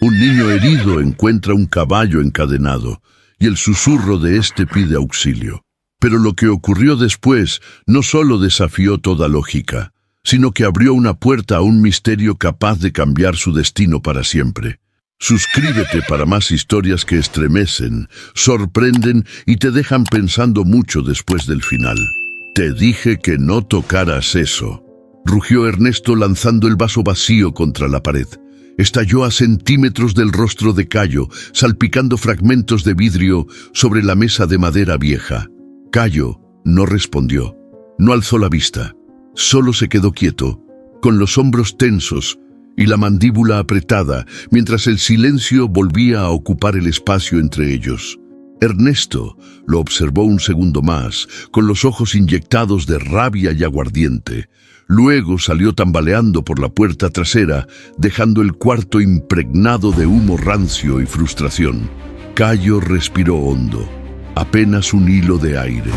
Un niño herido encuentra un caballo encadenado y el susurro de éste pide auxilio. Pero lo que ocurrió después no solo desafió toda lógica, sino que abrió una puerta a un misterio capaz de cambiar su destino para siempre. Suscríbete para más historias que estremecen, sorprenden y te dejan pensando mucho después del final. Te dije que no tocaras eso, rugió Ernesto lanzando el vaso vacío contra la pared. Estalló a centímetros del rostro de Cayo, salpicando fragmentos de vidrio sobre la mesa de madera vieja. Cayo no respondió, no alzó la vista, solo se quedó quieto, con los hombros tensos y la mandíbula apretada, mientras el silencio volvía a ocupar el espacio entre ellos. Ernesto lo observó un segundo más, con los ojos inyectados de rabia y aguardiente. Luego salió tambaleando por la puerta trasera, dejando el cuarto impregnado de humo rancio y frustración. Cayo respiró hondo, apenas un hilo de aire.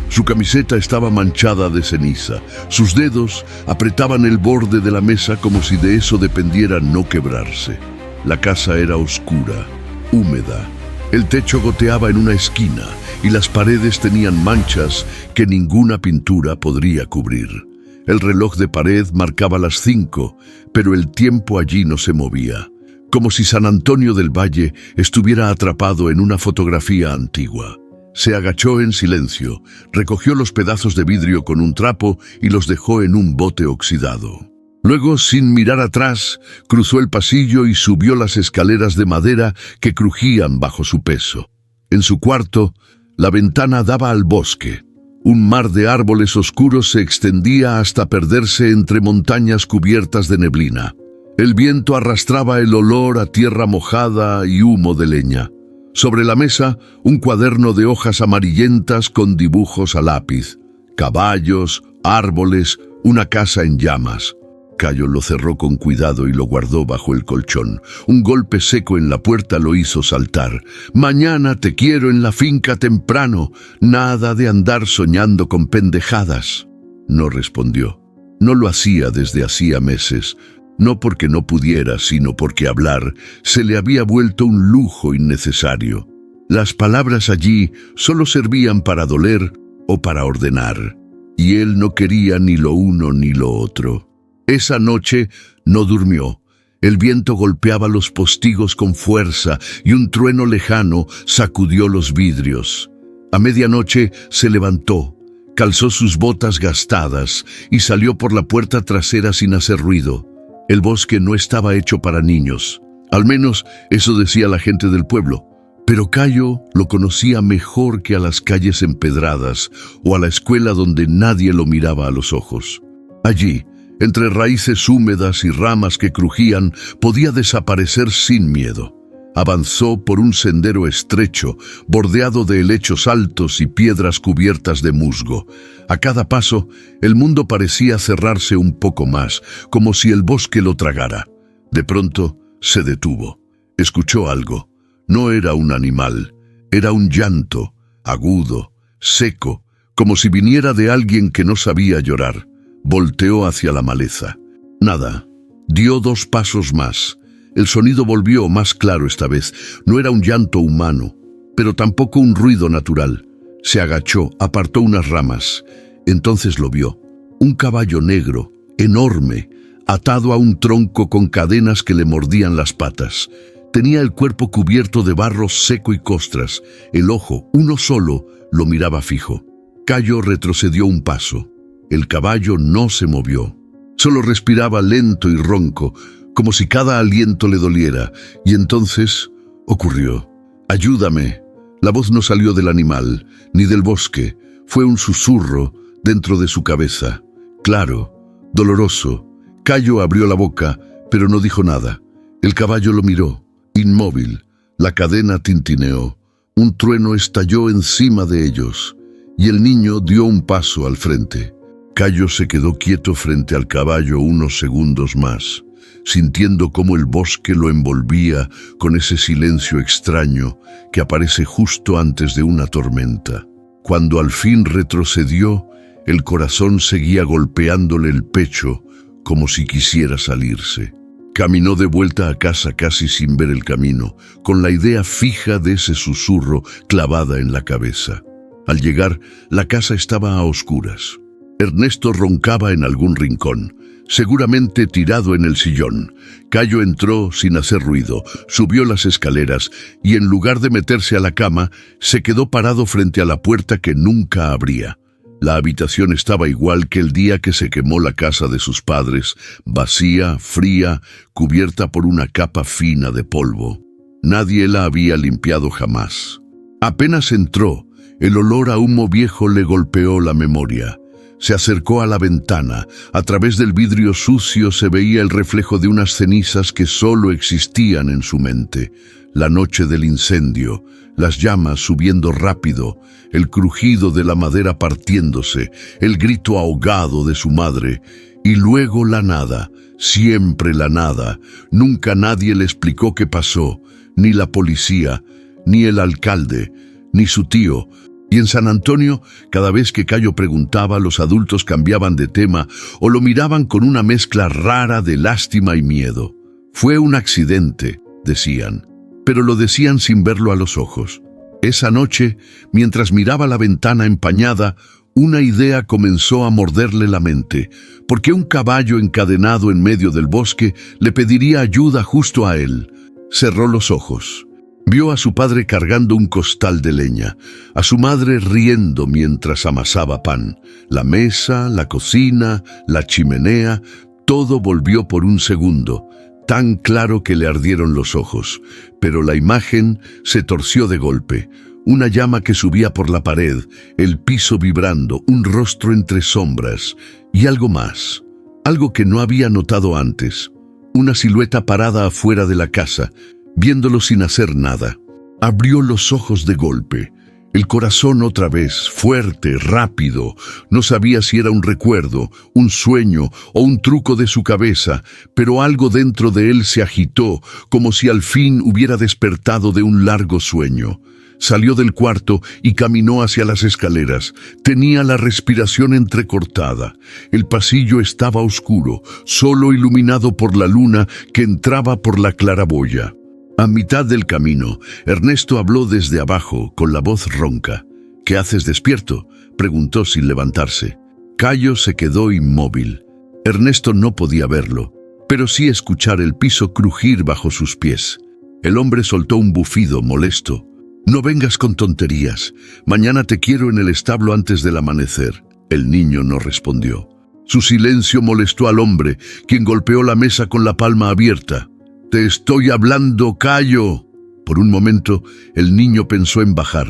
Su camiseta estaba manchada de ceniza. Sus dedos apretaban el borde de la mesa como si de eso dependiera no quebrarse. La casa era oscura, húmeda. El techo goteaba en una esquina y las paredes tenían manchas que ninguna pintura podría cubrir. El reloj de pared marcaba las 5, pero el tiempo allí no se movía, como si San Antonio del Valle estuviera atrapado en una fotografía antigua. Se agachó en silencio, recogió los pedazos de vidrio con un trapo y los dejó en un bote oxidado. Luego, sin mirar atrás, cruzó el pasillo y subió las escaleras de madera que crujían bajo su peso. En su cuarto, la ventana daba al bosque. Un mar de árboles oscuros se extendía hasta perderse entre montañas cubiertas de neblina. El viento arrastraba el olor a tierra mojada y humo de leña. Sobre la mesa, un cuaderno de hojas amarillentas con dibujos a lápiz. Caballos, árboles, una casa en llamas. Cayo lo cerró con cuidado y lo guardó bajo el colchón. Un golpe seco en la puerta lo hizo saltar. «Mañana te quiero en la finca temprano. Nada de andar soñando con pendejadas». No respondió. No lo hacía desde hacía meses. No porque no pudiera, sino porque hablar se le había vuelto un lujo innecesario. Las palabras allí solo servían para doler o para ordenar. Y él no quería ni lo uno ni lo otro. Esa noche no durmió. El viento golpeaba los postigos con fuerza y un trueno lejano sacudió los vidrios. A medianoche se levantó, calzó sus botas gastadas y salió por la puerta trasera sin hacer ruido. El bosque no estaba hecho para niños. Al menos eso decía la gente del pueblo. Pero Cayo lo conocía mejor que a las calles empedradas o a la escuela donde nadie lo miraba a los ojos. Allí, entre raíces húmedas y ramas que crujían, podía desaparecer sin miedo. Avanzó por un sendero estrecho, bordeado de helechos altos y piedras cubiertas de musgo. A cada paso, el mundo parecía cerrarse un poco más, como si el bosque lo tragara. De pronto, se detuvo. Escuchó algo. No era un animal, era un llanto, agudo, seco, como si viniera de alguien que no sabía llorar. Volteó hacia la maleza. Nada. Dio 2 pasos más. El sonido volvió más claro esta vez. No era un llanto humano, pero tampoco un ruido natural. Se agachó, apartó unas ramas. Entonces lo vio. Un caballo negro, enorme, atado a un tronco con cadenas que le mordían las patas. Tenía el cuerpo cubierto de barro seco y costras. El ojo, uno solo, lo miraba fijo. Cayo retrocedió un paso. El caballo no se movió. Solo respiraba lento y ronco, como si cada aliento le doliera. Y entonces ocurrió. «Ayúdame». La voz no salió del animal, ni del bosque. Fue un susurro dentro de su cabeza. Claro, doloroso. Cayo abrió la boca, pero no dijo nada. El caballo lo miró, inmóvil. La cadena tintineó. Un trueno estalló encima de ellos, y el niño dio un paso al frente. Cayo se quedó quieto frente al caballo unos segundos más, sintiendo cómo el bosque lo envolvía con ese silencio extraño que aparece justo antes de una tormenta. Cuando al fin retrocedió, el corazón seguía golpeándole el pecho como si quisiera salirse. Caminó de vuelta a casa casi sin ver el camino, con la idea fija de ese susurro clavada en la cabeza. Al llegar, la casa estaba a oscuras. Ernesto roncaba en algún rincón, seguramente tirado en el sillón. Cayo entró sin hacer ruido, subió las escaleras y en lugar de meterse a la cama, se quedó parado frente a la puerta que nunca abría. La habitación estaba igual que el día que se quemó la casa de sus padres, vacía, fría, cubierta por una capa fina de polvo. Nadie la había limpiado jamás. Apenas entró, el olor a humo viejo le golpeó la memoria. Se acercó a la ventana. A través del vidrio sucio se veía el reflejo de unas cenizas que solo existían en su mente. La noche del incendio, las llamas subiendo rápido, el crujido de la madera partiéndose, el grito ahogado de su madre, y luego la nada, siempre la nada. Nunca nadie le explicó qué pasó, ni la policía, ni el alcalde, ni su tío. Y en San Antonio, cada vez que Cayo preguntaba, los adultos cambiaban de tema o lo miraban con una mezcla rara de lástima y miedo. Fue un accidente, decían, pero lo decían sin verlo a los ojos. Esa noche, mientras miraba la ventana empañada, una idea comenzó a morderle la mente. ¿Por qué un caballo encadenado en medio del bosque le pediría ayuda justo a él? Cerró los ojos. Vio a su padre cargando un costal de leña, a su madre riendo mientras amasaba pan. La mesa, la cocina, la chimenea, todo volvió por un segundo, tan claro que le ardieron los ojos. Pero la imagen se torció de golpe. Una llama que subía por la pared, el piso vibrando, un rostro entre sombras y algo más. Algo que no había notado antes. Una silueta parada afuera de la casa, viéndolo sin hacer nada. Abrió los ojos de golpe. El corazón otra vez, fuerte, rápido. No sabía si era un recuerdo, un sueño o un truco de su cabeza, pero algo dentro de él se agitó, como si al fin hubiera despertado de un largo sueño. Salió del cuarto y caminó hacia las escaleras. Tenía la respiración entrecortada. El pasillo estaba oscuro, solo iluminado por la luna que entraba por la claraboya. A mitad del camino, Ernesto habló desde abajo, con la voz ronca. «¿Qué haces despierto?», preguntó sin levantarse. Cayo se quedó inmóvil. Ernesto no podía verlo, pero sí escuchar el piso crujir bajo sus pies. El hombre soltó un bufido molesto. «No vengas con tonterías. Mañana te quiero en el establo antes del amanecer». El niño no respondió. Su silencio molestó al hombre, quien golpeó la mesa con la palma abierta. «Te estoy hablando, Cayo». Por un momento, el niño pensó en bajar,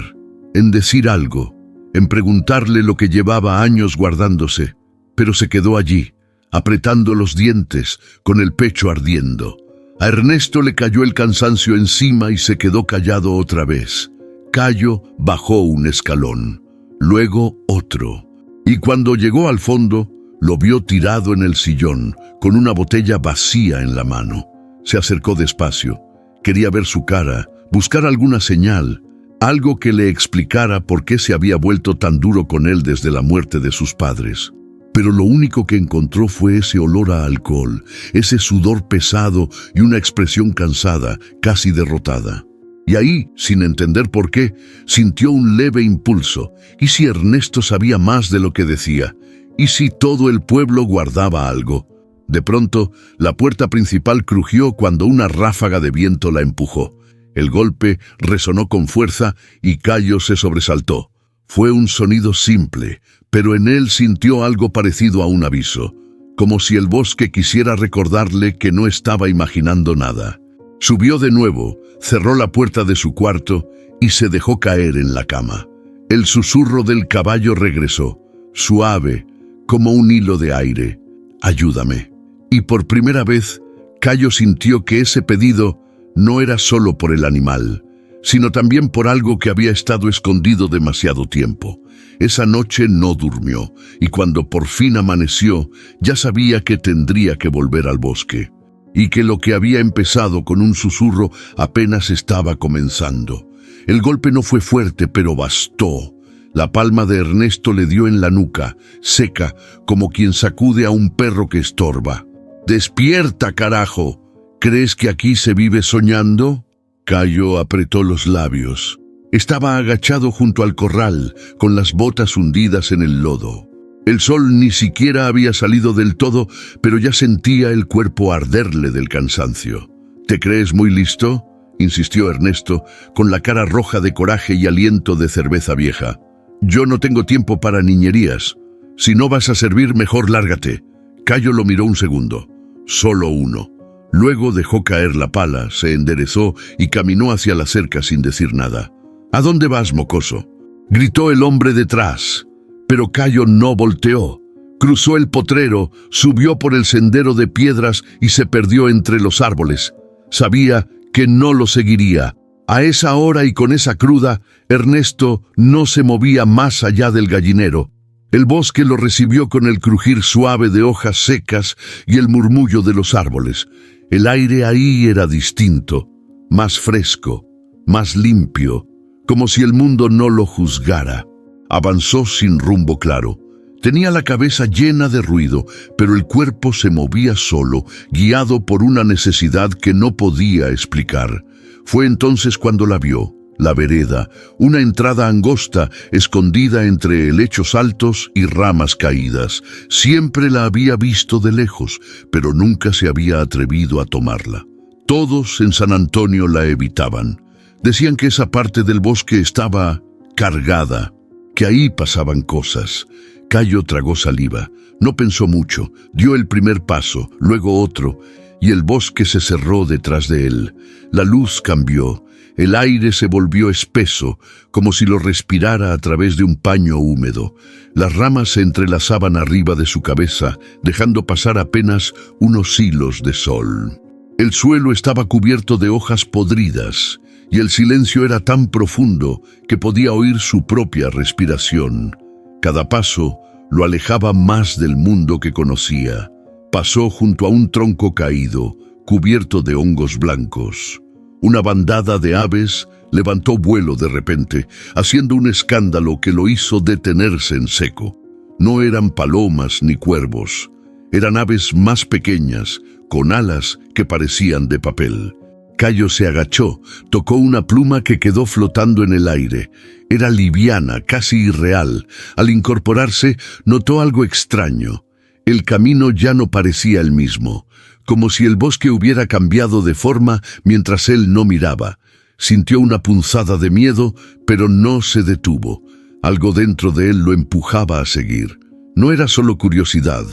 en decir algo, en preguntarle lo que llevaba años guardándose, pero se quedó allí, apretando los dientes, con el pecho ardiendo. A Ernesto le cayó el cansancio encima y se quedó callado otra vez. Cayo bajó un escalón, luego otro, y cuando llegó al fondo, lo vio tirado en el sillón, con una botella vacía en la mano. Se acercó despacio. Quería ver su cara, buscar alguna señal, algo que le explicara por qué se había vuelto tan duro con él desde la muerte de sus padres. Pero lo único que encontró fue ese olor a alcohol, ese sudor pesado y una expresión cansada, casi derrotada. Y ahí, sin entender por qué, sintió un leve impulso. ¿Y si Ernesto sabía más de lo que decía? ¿Y si todo el pueblo guardaba algo? De pronto, la puerta principal crujió cuando una ráfaga de viento la empujó. El golpe resonó con fuerza y Cayo se sobresaltó. Fue un sonido simple, pero en él sintió algo parecido a un aviso, como si el bosque quisiera recordarle que no estaba imaginando nada. Subió de nuevo, cerró la puerta de su cuarto y se dejó caer en la cama. El susurro del caballo regresó, suave, como un hilo de aire. «Ayúdame». Y por primera vez, Cayo sintió que ese pedido no era solo por el animal, sino también por algo que había estado escondido demasiado tiempo. Esa noche no durmió, y cuando por fin amaneció, ya sabía que tendría que volver al bosque, y que lo que había empezado con un susurro apenas estaba comenzando. El golpe no fue fuerte, pero bastó. La palma de Ernesto le dio en la nuca, seca, como quien sacude a un perro que estorba. «¡Despierta, carajo!». ¿Crees que aquí se vive soñando? Cayo apretó los labios. Estaba agachado junto al corral, con las botas hundidas en el lodo. El sol ni siquiera había salido del todo, pero ya sentía el cuerpo arderle del cansancio. ¿Te crees muy listo?, insistió Ernesto, con la cara roja de coraje y aliento de cerveza vieja. Yo no tengo tiempo para niñerías. Si no vas a servir, mejor lárgate. Cayo lo miró un segundo. Solo uno. Luego dejó caer la pala, se enderezó y caminó hacia la cerca sin decir nada. ¿A dónde vas, mocoso?, gritó el hombre detrás. Pero Cayo no volteó. Cruzó el potrero, subió por el sendero de piedras y se perdió entre los árboles. Sabía que no lo seguiría. A esa hora y con esa cruda, Ernesto no se movía más allá del gallinero. El bosque lo recibió con el crujir suave de hojas secas y el murmullo de los árboles. El aire ahí era distinto, más fresco, más limpio, como si el mundo no lo juzgara. Avanzó sin rumbo claro. Tenía la cabeza llena de ruido, pero el cuerpo se movía solo, guiado por una necesidad que no podía explicar. Fue entonces cuando la vio, la vereda, una entrada angosta, escondida entre helechos altos y ramas caídas. Siempre la había visto de lejos, pero nunca se había atrevido a tomarla. Todos en San Antonio la evitaban. Decían que esa parte del bosque estaba cargada, que ahí pasaban cosas. Cayo tragó saliva. No pensó mucho. Dio el primer paso, luego otro, y el bosque se cerró detrás de él. La luz cambió. El aire se volvió espeso, como si lo respirara a través de un paño húmedo. Las ramas se entrelazaban arriba de su cabeza, dejando pasar apenas unos hilos de sol. El suelo estaba cubierto de hojas podridas, y el silencio era tan profundo que podía oír su propia respiración. Cada paso lo alejaba más del mundo que conocía. Pasó junto a un tronco caído, cubierto de hongos blancos. Una bandada de aves levantó vuelo de repente, haciendo un escándalo que lo hizo detenerse en seco. No eran palomas ni cuervos. Eran aves más pequeñas, con alas que parecían de papel. Cayo se agachó, tocó una pluma que quedó flotando en el aire. Era liviana, casi irreal. Al incorporarse, notó algo extraño. El camino ya no parecía el mismo, como si el bosque hubiera cambiado de forma mientras él no miraba. Sintió una punzada de miedo, pero no se detuvo. Algo dentro de él lo empujaba a seguir. No era solo curiosidad,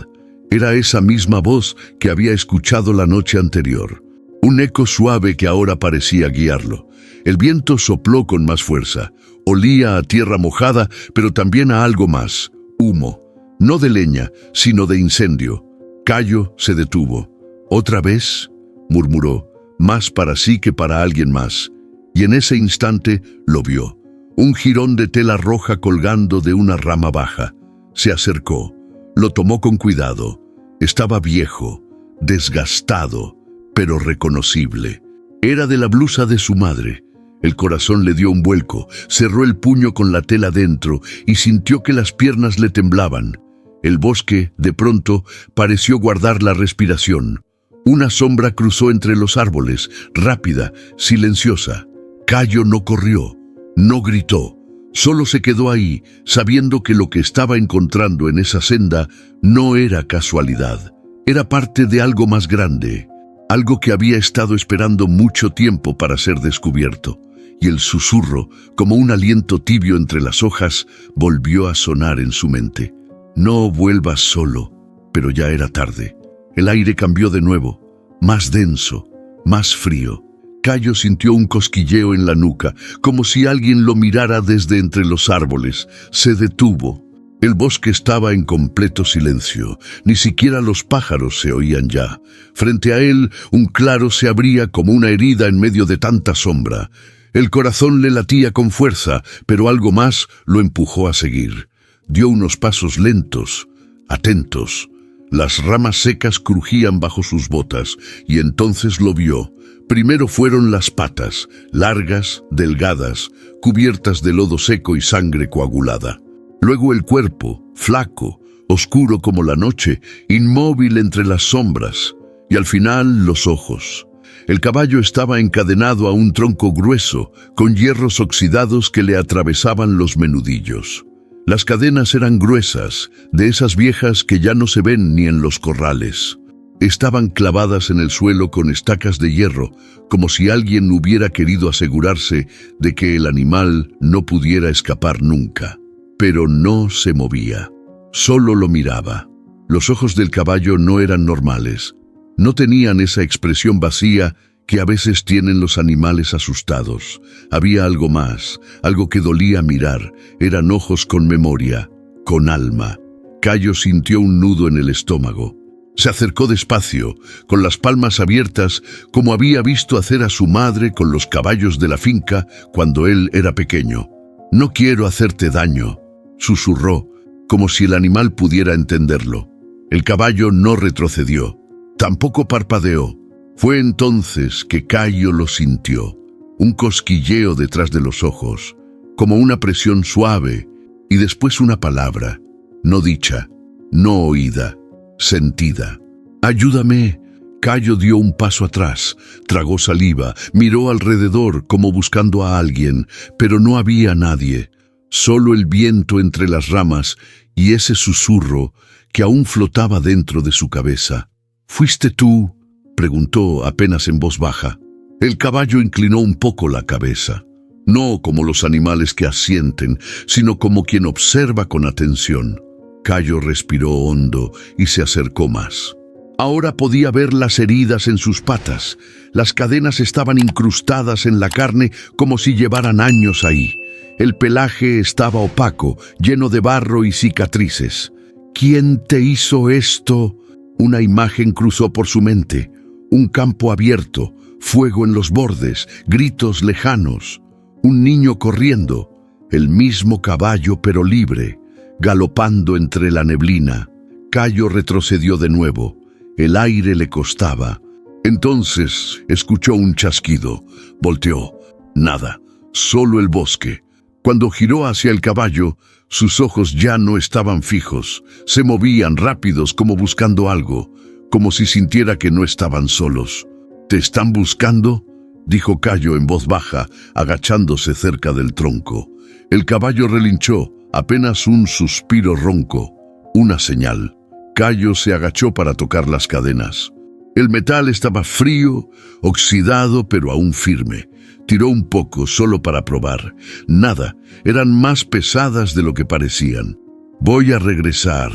era esa misma voz que había escuchado la noche anterior. Un eco suave que ahora parecía guiarlo. El viento sopló con más fuerza. Olía a tierra mojada, pero también a algo más. Humo. No de leña, sino de incendio. Cayo se detuvo. «¿Otra vez?», murmuró, más para sí que para alguien más. Y en ese instante lo vio. Un jirón de tela roja colgando de una rama baja. Se acercó. Lo tomó con cuidado. Estaba viejo, desgastado, pero reconocible. Era de la blusa de su madre. El corazón le dio un vuelco, cerró el puño con la tela dentro y sintió que las piernas le temblaban. El bosque, de pronto, pareció guardar la respiración. Una sombra cruzó entre los árboles, rápida, silenciosa. Cayo no corrió, no gritó. Solo se quedó ahí, sabiendo que lo que estaba encontrando en esa senda no era casualidad. Era parte de algo más grande. Algo que había estado esperando mucho tiempo para ser descubierto, y el susurro, como un aliento tibio entre las hojas, volvió a sonar en su mente. No vuelvas solo, pero ya era tarde. El aire cambió de nuevo, más denso, más frío. Cayo sintió un cosquilleo en la nuca, como si alguien lo mirara desde entre los árboles. Se detuvo. El bosque estaba en completo silencio. Ni siquiera los pájaros se oían ya. Frente a él, un claro se abría como una herida en medio de tanta sombra. El corazón le latía con fuerza, pero algo más lo empujó a seguir. Dio unos pasos lentos, atentos. Las ramas secas crujían bajo sus botas, y entonces lo vio. Primero fueron las patas, largas, delgadas, cubiertas de lodo seco y sangre coagulada. Luego el cuerpo, flaco, oscuro como la noche, inmóvil entre las sombras. Y al final los ojos, El caballo estaba encadenado a un tronco grueso, con hierros oxidados que le atravesaban los menudillos. Las cadenas eran gruesas, de esas viejas que ya no se ven ni en los corrales. Estaban clavadas en el suelo con estacas de hierro, como si alguien hubiera querido asegurarse de que el animal no pudiera escapar nunca. Pero no se movía, solo lo miraba. Los ojos del caballo no eran normales. No tenían esa expresión vacía que a veces tienen los animales asustados. Había algo más, algo que dolía mirar. Eran ojos con memoria, con alma. Cayo sintió un nudo en el estómago. Se acercó despacio, con las palmas abiertas, como había visto hacer a su madre con los caballos de la finca cuando él era pequeño. «No quiero hacerte daño», susurró, como si el animal pudiera entenderlo. El caballo no retrocedió. Tampoco parpadeó. Fue entonces que Cayo lo sintió, un cosquilleo detrás de los ojos, como una presión suave, y después una palabra, no dicha, no oída, sentida. «Ayúdame». Cayo dio un paso atrás, tragó saliva, miró alrededor como buscando a alguien, pero no había nadie, solo el viento entre las ramas y ese susurro que aún flotaba dentro de su cabeza. «¿Fuiste tú?», preguntó apenas en voz baja. El caballo inclinó un poco la cabeza, no como los animales que asienten, sino como quien observa con atención. Cayo respiró hondo y se acercó más. Ahora podía ver las heridas en sus patas. Las cadenas estaban incrustadas en la carne como si llevaran años ahí. El pelaje estaba opaco, lleno de barro y cicatrices. «¿Quién te hizo esto?». Una imagen cruzó por su mente. Un campo abierto, fuego en los bordes, gritos lejanos. Un niño corriendo, el mismo caballo pero libre, galopando entre la neblina. Cayo retrocedió de nuevo. El aire le costaba. Entonces escuchó un chasquido. Volteó. Nada, solo el bosque. Cuando giró hacia el caballo, sus ojos ya no estaban fijos. Se movían rápidos como buscando algo, como si sintiera que no estaban solos. «¿Te están buscando?», dijo Cayo en voz baja, agachándose cerca del tronco. El caballo relinchó, apenas un suspiro ronco, una señal. Cayo se agachó para tocar las cadenas. El metal estaba frío, oxidado, pero aún firme. Tiró un poco, solo para probar. Nada, eran más pesadas de lo que parecían. «Voy a regresar»,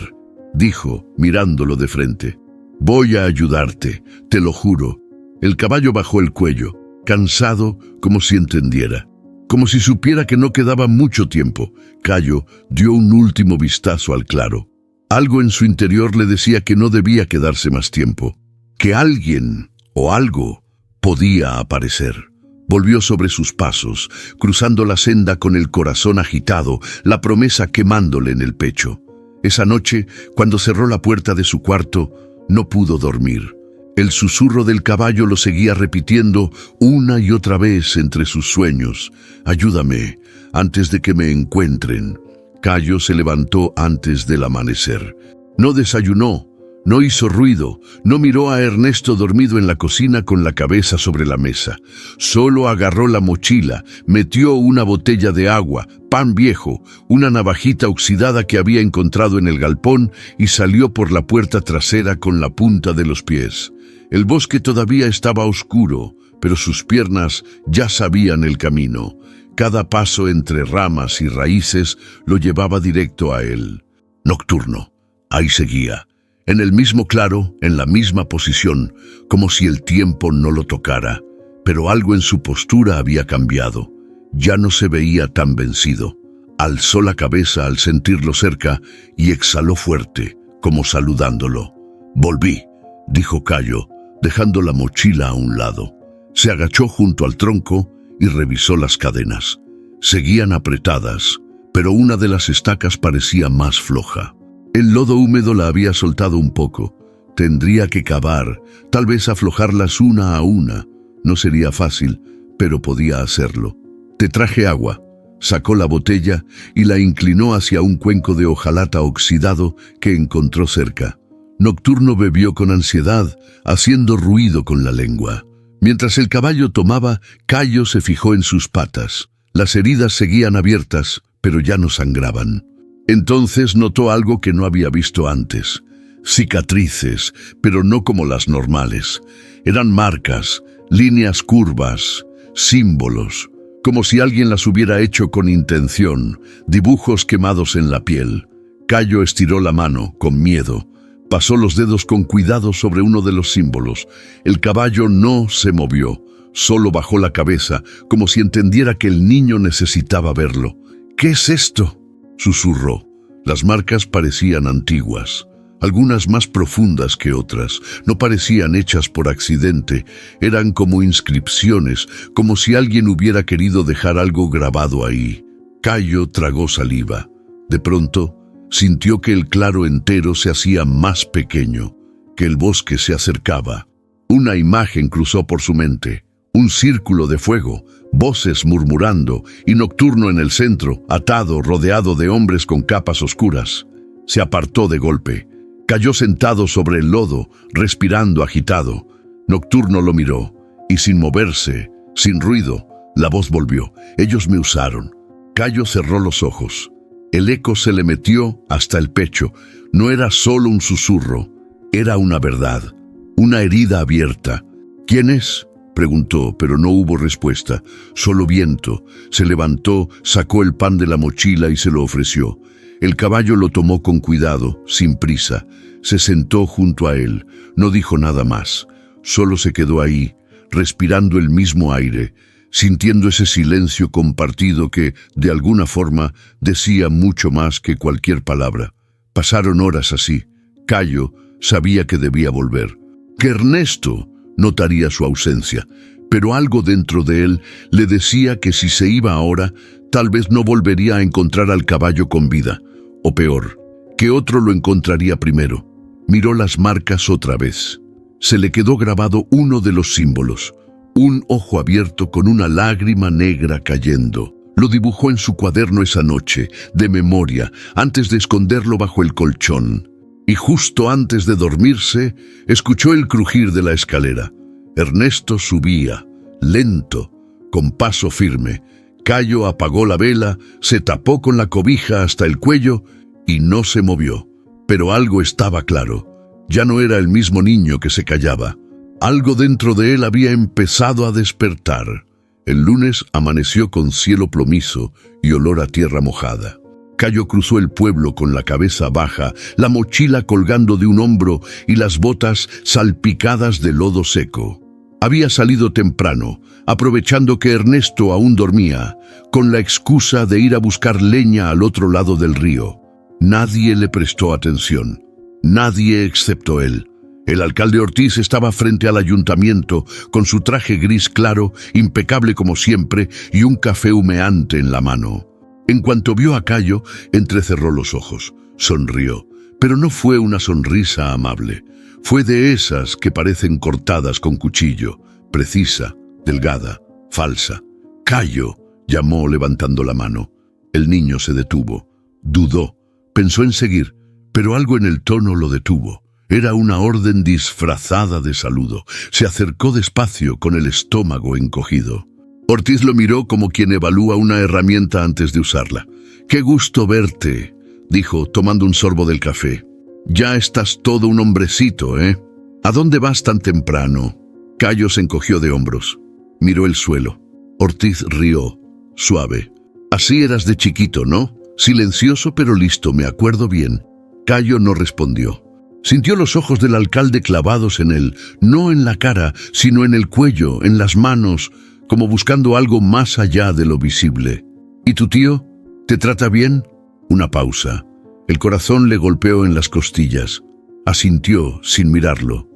dijo, mirándolo de frente. «Voy a ayudarte, te lo juro». El caballo bajó el cuello, cansado, como si entendiera. Como si supiera que no quedaba mucho tiempo. Cayo dio un último vistazo al claro. Algo en su interior le decía que no debía quedarse más tiempo, que alguien o algo podía aparecer. Volvió sobre sus pasos, cruzando la senda con el corazón agitado, la promesa quemándole en el pecho. Esa noche, cuando cerró la puerta de su cuarto, no pudo dormir. El susurro del caballo lo seguía repitiendo una y otra vez entre sus sueños. «Ayúdame, antes de que me encuentren». Cayo se levantó antes del amanecer. No desayunó, no hizo ruido, no miró a Ernesto dormido en la cocina con la cabeza sobre la mesa. Solo agarró la mochila, metió una botella de agua, pan viejo, una navajita oxidada que había encontrado en el galpón y salió por la puerta trasera con la punta de los pies. El bosque todavía estaba oscuro, pero sus piernas ya sabían el camino. Cada paso entre ramas y raíces lo llevaba directo a él. Nocturno. Ahí seguía, en el mismo claro, en la misma posición, como si el tiempo no lo tocara. Pero algo en su postura había cambiado. Ya no se veía tan vencido. Alzó la cabeza al sentirlo cerca y exhaló fuerte, como saludándolo. «Volví», dijo Cayo, dejando la mochila a un lado. Se agachó junto al tronco y revisó las cadenas. Seguían apretadas, pero una de las estacas parecía más floja. El lodo húmedo la había soltado un poco. Tendría que cavar, tal vez aflojarlas una a una. No sería fácil, pero podía hacerlo. «Te traje agua». Sacó la botella y la inclinó hacia un cuenco de hojalata oxidado que encontró cerca. Nocturno bebió con ansiedad, haciendo ruido con la lengua. Mientras el caballo tomaba, Cayo se fijó en sus patas. Las heridas seguían abiertas, pero ya no sangraban. Entonces notó algo que no había visto antes. Cicatrices, pero no como las normales. Eran marcas, líneas curvas, símbolos, como si alguien las hubiera hecho con intención, dibujos quemados en la piel. Cayo estiró la mano, con miedo. Pasó los dedos con cuidado sobre uno de los símbolos. El caballo no se movió, solo bajó la cabeza, como si entendiera que el niño necesitaba verlo. «¿Qué es esto?», susurró. Las marcas parecían antiguas, algunas más profundas que otras. No parecían hechas por accidente, eran como inscripciones, como si alguien hubiera querido dejar algo grabado ahí. Cayo tragó saliva. De pronto, sintió que el claro entero se hacía más pequeño, que el bosque se acercaba. Una imagen cruzó por su mente, un círculo de fuego, voces murmurando, y Nocturno en el centro, atado, rodeado de hombres con capas oscuras. Se apartó de golpe. Cayó sentado sobre el lodo, respirando agitado. Nocturno lo miró, y sin moverse, sin ruido, la voz volvió. «Ellos me usaron». Cayo cerró los ojos. El eco se le metió hasta el pecho. No era solo un susurro, era una verdad, una herida abierta. «¿Quién es?», preguntó, pero no hubo respuesta. Solo viento. Se levantó, sacó el pan de la mochila y se lo ofreció. El caballo lo tomó con cuidado, sin prisa. Se sentó junto a él. No dijo nada más. Solo se quedó ahí, respirando el mismo aire, sintiendo ese silencio compartido que, de alguna forma, decía mucho más que cualquier palabra. Pasaron horas así. Cayo sabía que debía volver, que Ernesto notaría su ausencia, pero algo dentro de él le decía que si se iba ahora, tal vez no volvería a encontrar al caballo con vida, o peor, que otro lo encontraría primero. Miró las marcas otra vez. Se le quedó grabado uno de los símbolos, un ojo abierto con una lágrima negra cayendo. Lo dibujó en su cuaderno esa noche, de memoria, antes de esconderlo bajo el colchón. Y justo antes de dormirse, escuchó el crujir de la escalera. Ernesto subía, lento, con paso firme. Cayo apagó la vela, se tapó con la cobija hasta el cuello y no se movió. Pero algo estaba claro. Ya no era el mismo niño que se callaba. Algo dentro de él había empezado a despertar. El lunes amaneció con cielo plomizo y olor a tierra mojada. Cayo cruzó el pueblo con la cabeza baja, la mochila colgando de un hombro y las botas salpicadas de lodo seco. Había salido temprano, aprovechando que Ernesto aún dormía, con la excusa de ir a buscar leña al otro lado del río. Nadie le prestó atención, nadie excepto él. El alcalde Ortiz estaba frente al ayuntamiento, con su traje gris claro, impecable como siempre, y un café humeante en la mano. En cuanto vio a Cayo, entrecerró los ojos, sonrió, pero no fue una sonrisa amable. Fue de esas que parecen cortadas con cuchillo, precisa, delgada, falsa. «Cayo», llamó levantando la mano. El niño se detuvo, dudó, pensó en seguir, pero algo en el tono lo detuvo. Era una orden disfrazada de saludo. Se acercó despacio con el estómago encogido. Ortiz lo miró como quien evalúa una herramienta antes de usarla. «Qué gusto verte», dijo, tomando un sorbo del café. «Ya estás todo un hombrecito, ¿eh? ¿A dónde vas tan temprano?» Cayo se encogió de hombros. Miró el suelo. Ortiz rió, suave. «Así eras de chiquito, ¿no? Silencioso pero listo, me acuerdo bien». Cayo no respondió. Sintió los ojos del alcalde clavados en él, no en la cara, sino en el cuello, en las manos, como buscando algo más allá de lo visible. «¿Y tu tío? ¿Te trata bien?» Una pausa. El corazón le golpeó en las costillas. Asintió sin mirarlo.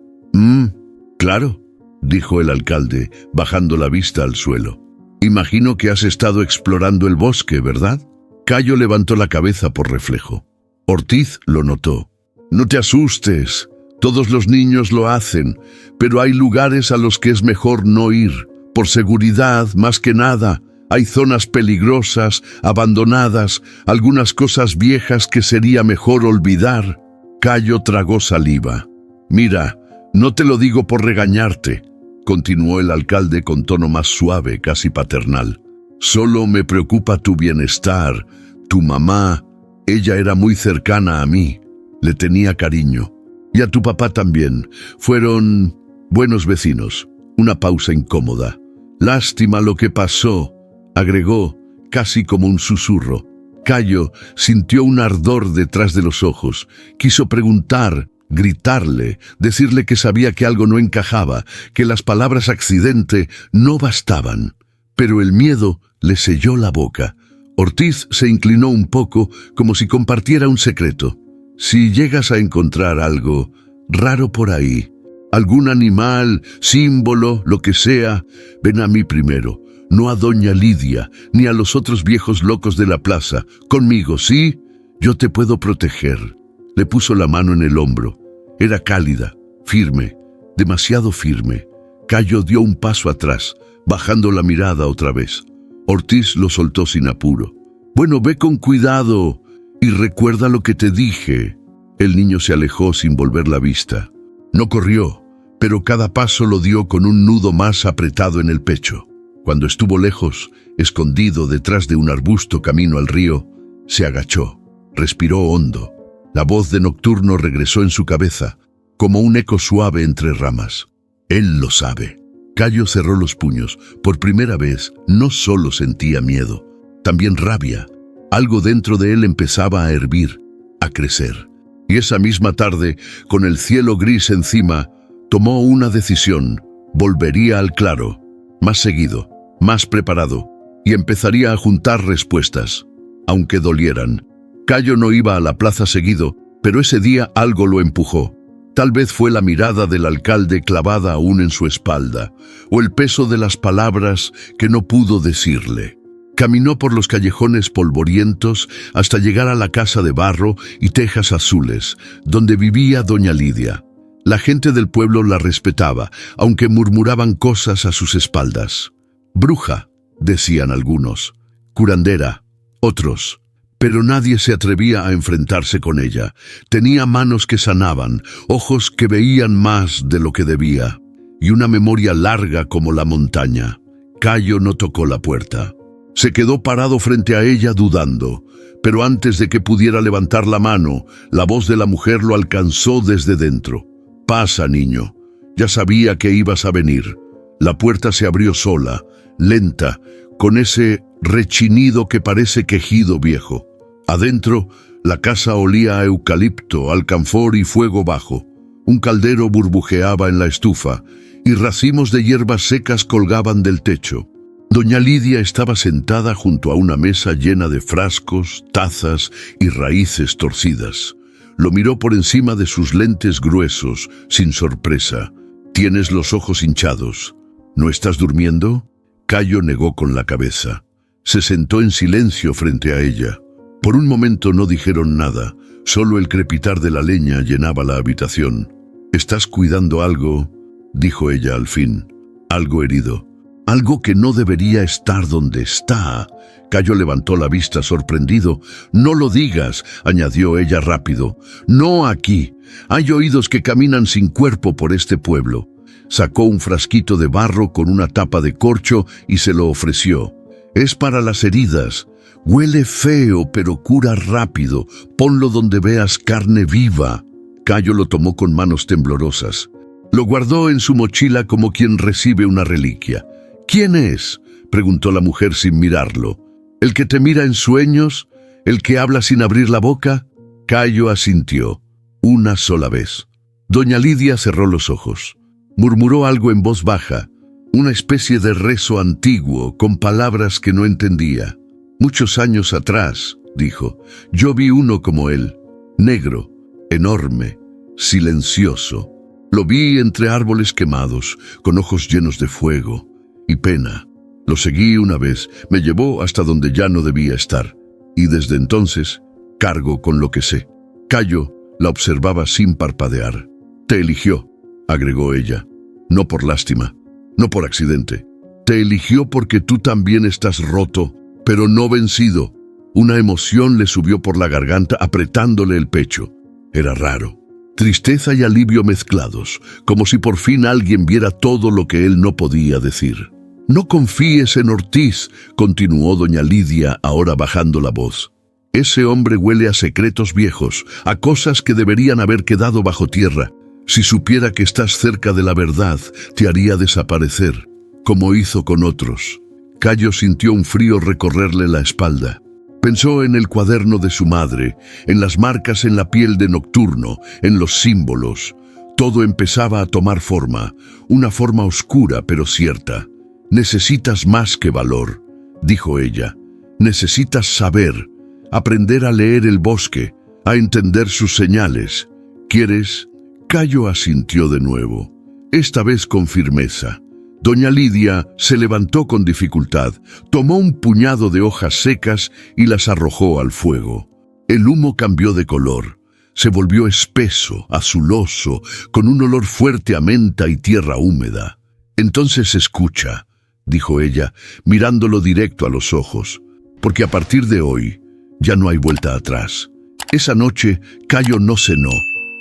Claro», dijo el alcalde, bajando la vista al suelo. «Imagino que has estado explorando el bosque, ¿verdad?» Cayo levantó la cabeza por reflejo. Ortiz lo notó. «No te asustes. Todos los niños lo hacen, pero hay lugares a los que es mejor no ir. Por seguridad, más que nada. Hay zonas peligrosas, abandonadas, algunas cosas viejas que sería mejor olvidar». Cayo tragó saliva. «Mira, no te lo digo por regañarte. continuó el alcalde con tono más suave, casi paternal. Solo me preocupa tu bienestar. Tu mamá, ella era muy cercana a mí. Le tenía cariño. Y a tu papá también. Fueron buenos vecinos. Una pausa incómoda. Lástima lo que pasó, agregó, casi como un susurro. Cayo sintió un ardor detrás de los ojos. Quiso preguntar, gritarle, decirle que sabía que algo no encajaba, que las palabras accidente no bastaban. Pero el miedo le selló la boca. Ortiz se inclinó un poco, como si compartiera un secreto. Si llegas a encontrar algo raro por ahí, algún animal, símbolo, lo que sea, ven a mí primero. No a doña Lidia, ni a los otros viejos locos de la plaza. Conmigo, ¿sí? Yo te puedo proteger. Le puso la mano en el hombro. Era cálida, firme, demasiado firme. Cayo dio un paso atrás, bajando la mirada otra vez. Ortiz lo soltó sin apuro. Bueno, ve con cuidado y recuerda lo que te dije. El niño se alejó sin volver la vista. No corrió, pero cada paso lo dio con un nudo más apretado en el pecho. Cuando estuvo lejos, escondido detrás de un arbusto camino al río, se agachó, respiró hondo. La voz de Nocturno regresó en su cabeza, como un eco suave entre ramas. Él lo sabe. Cayo cerró los puños. Por primera vez, no solo sentía miedo, también rabia. Algo dentro de él empezaba a hervir, a crecer. Y esa misma tarde, con el cielo gris encima, tomó una decisión. Volvería al claro, más seguido, más preparado, y empezaría a juntar respuestas, aunque dolieran. Cayo no iba a la plaza seguido, pero ese día algo lo empujó. Tal vez fue la mirada del alcalde clavada aún en su espalda, o el peso de las palabras que no pudo decirle. Caminó por los callejones polvorientos hasta llegar a la casa de barro y tejas azules, donde vivía doña Lidia. La gente del pueblo la respetaba, aunque murmuraban cosas a sus espaldas. Bruja, decían algunos. Curandera, otros. Pero nadie se atrevía a enfrentarse con ella. Tenía manos que sanaban, ojos que veían más de lo que debía, y una memoria larga como la montaña. Cayo no tocó la puerta. Se quedó parado frente a ella dudando, pero antes de que pudiera levantar la mano, la voz de la mujer lo alcanzó desde dentro. «Pasa, niño. Ya sabía que ibas a venir». La puerta se abrió sola, lenta, con ese rechinido que parece quejido viejo. Adentro, la casa olía a eucalipto, alcanfor y fuego bajo. Un caldero burbujeaba en la estufa, y racimos de hierbas secas colgaban del techo. Doña Lidia estaba sentada junto a una mesa llena de frascos, tazas y raíces torcidas. Lo miró por encima de sus lentes gruesos, sin sorpresa. «Tienes los ojos hinchados. ¿No estás durmiendo?» Cayo negó con la cabeza. Se sentó en silencio frente a ella. Por un momento no dijeron nada, solo el crepitar de la leña llenaba la habitación. «¿Estás cuidando algo?», dijo ella al fin. «Algo herido. Algo que no debería estar donde está». Cayo levantó la vista sorprendido. «No lo digas», añadió ella rápido. «No aquí. Hay oídos que caminan sin cuerpo por este pueblo». Sacó un frasquito de barro con una tapa de corcho y se lo ofreció. «Es para las heridas. Huele feo, pero cura rápido. Ponlo donde veas carne viva». Cayo lo tomó con manos temblorosas. Lo guardó en su mochila como quien recibe una reliquia. «¿Quién es?», preguntó la mujer sin mirarlo. «¿El que te mira en sueños? ¿El que habla sin abrir la boca?» Cayo asintió. Una sola vez. Doña Lidia cerró los ojos. Murmuró algo en voz baja, una especie de rezo antiguo con palabras que no entendía. «Muchos años atrás», dijo, «yo vi uno como él, negro, enorme, silencioso. Lo vi entre árboles quemados, con ojos llenos de fuego y pena. Lo seguí una vez, me llevó hasta donde ya no debía estar, y desde entonces cargo con lo que sé». Cayo la observaba sin parpadear. «Te eligió», agregó ella, «no por lástima, no por accidente. Te eligió porque tú también estás roto, pero no vencido». Una emoción le subió por la garganta apretándole el pecho. Era raro. tristeza y alivio mezclados, como si por fin alguien viera todo lo que él no podía decir. «No confíes en Ortiz», continuó doña Lidia, ahora bajando la voz. «Ese hombre huele a secretos viejos, a cosas que deberían haber quedado bajo tierra. Si supiera que estás cerca de la verdad, te haría desaparecer, como hizo con otros». Cayo sintió un frío recorrerle la espalda. Pensó en el cuaderno de su madre, en las marcas en la piel de Nocturno, en los símbolos. Todo empezaba a tomar forma, una forma oscura pero cierta. «Necesitas más que valor», dijo ella. «Necesitas saber, aprender a leer el bosque, a entender sus señales. ¿Quieres?» Cayo asintió de nuevo, esta vez con firmeza. Doña Lidia se levantó con dificultad, tomó un puñado de hojas secas y las arrojó al fuego. El humo cambió de color. Se volvió espeso, azuloso, con un olor fuerte a menta y tierra húmeda. «Entonces escucha», dijo ella, mirándolo directo a los ojos, «porque a partir de hoy ya no hay vuelta atrás». Esa noche Cayo no cenó.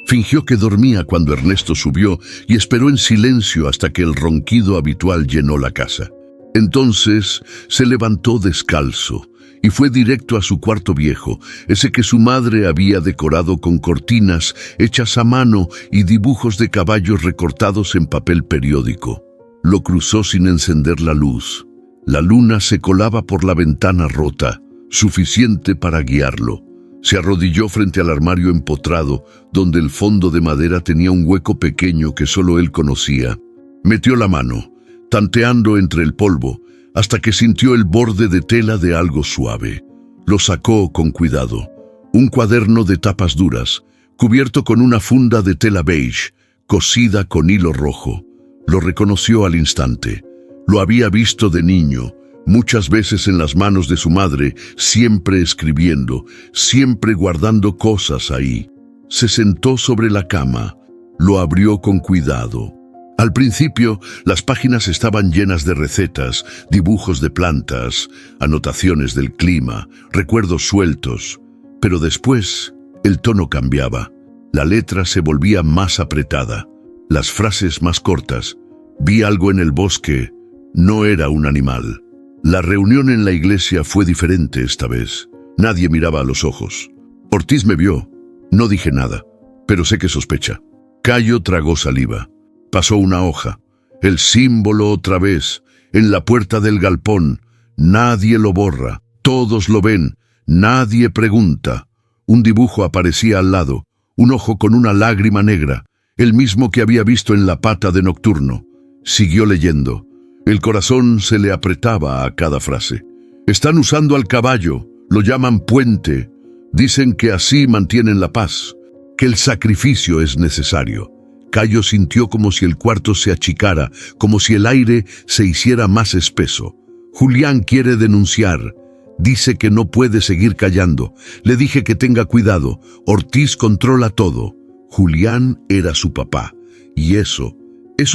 Fingió que dormía cuando Ernesto subió y esperó en silencio hasta que el ronquido habitual llenó la casa. Entonces se levantó descalzo y fue directo a su cuarto viejo, ese que su madre había decorado con cortinas hechas a mano y dibujos de caballos recortados en papel periódico. Lo cruzó sin encender la luz. La luna se colaba por la ventana rota, suficiente para guiarlo. Se arrodilló frente al armario empotrado, donde el fondo de madera tenía un hueco pequeño que solo él conocía. Metió la mano, tanteando entre el polvo, hasta que sintió el borde de tela de algo suave. Lo sacó con cuidado. Un cuaderno de tapas duras, cubierto con una funda de tela beige, cosida con hilo rojo. Lo reconoció al instante. Lo había visto de niño, muchas veces en las manos de su madre, siempre escribiendo, siempre guardando cosas ahí. Se sentó sobre la cama, lo abrió con cuidado. Al principio, las páginas estaban llenas de recetas, dibujos de plantas, anotaciones del clima, recuerdos sueltos. Pero después, el tono cambiaba. La letra se volvía más apretada, las frases más cortas. «Vi algo en el bosque, no era un animal». La reunión en la iglesia fue diferente esta vez. Nadie miraba a los ojos. Ortiz me vio. No dije nada, pero sé que sospecha. Cayo tragó saliva. Pasó una hoja. El símbolo otra vez. En la puerta del galpón. Nadie lo borra. Todos lo ven. Nadie pregunta. Un dibujo aparecía al lado. Un ojo con una lágrima negra. El mismo que había visto en la pata de Nocturno. Siguió leyendo. El corazón se le apretaba a cada frase. «Están usando al caballo, lo llaman puente. Dicen que así mantienen la paz, que el sacrificio es necesario». Cayo sintió como si el cuarto se achicara, como si el aire se hiciera más espeso. «Julián quiere denunciar. Dice que no puede seguir callando. Le dije que tenga cuidado. Ortiz controla todo». Julián era su papá, y eso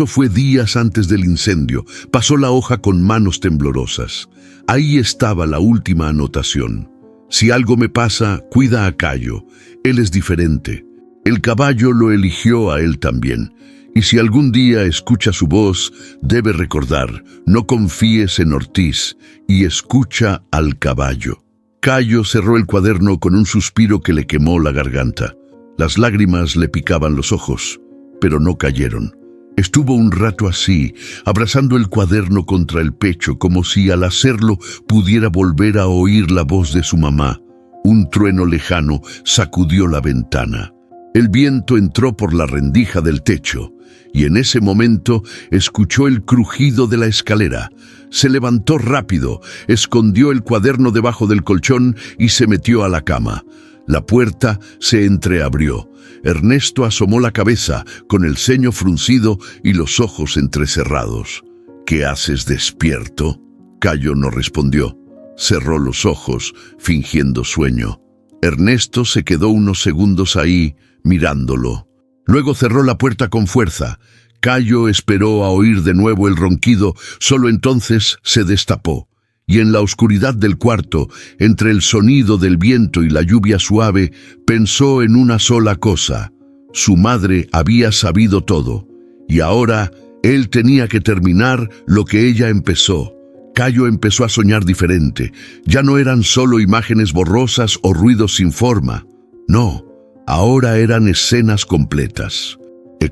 fue días antes del incendio. Pasó la hoja con manos temblorosas. Ahí estaba la última anotación. «Si algo me pasa, cuida a Cayo. Él es diferente. El caballo lo eligió a él también. Y si algún día escucha su voz, debe recordar, no confíes en Ortiz y escucha al caballo». Cayo cerró el cuaderno con un suspiro que le quemó la garganta. Las lágrimas le picaban los ojos, pero no cayeron. Estuvo un rato así, abrazando el cuaderno contra el pecho, como si al hacerlo pudiera volver a oír la voz de su mamá. Un trueno lejano sacudió la ventana. El viento entró por la rendija del techo, y en ese momento escuchó el crujido de la escalera. Se levantó rápido, escondió el cuaderno debajo del colchón y se metió a la cama. La puerta se entreabrió. Ernesto asomó la cabeza, con el ceño fruncido y los ojos entrecerrados. «¿Qué haces despierto?». Cayo no respondió. Cerró los ojos, fingiendo sueño. Ernesto se quedó unos segundos ahí, mirándolo. Luego cerró la puerta con fuerza. Cayo esperó a oír de nuevo el ronquido, solo entonces se destapó. Y en la oscuridad del cuarto, entre el sonido del viento y la lluvia suave, pensó en una sola cosa: Su madre había sabido todo, y ahora él tenía que terminar lo que ella empezó. Cayo empezó a soñar diferente. Ya no eran solo imágenes borrosas o ruidos sin forma. No, ahora eran escenas completas,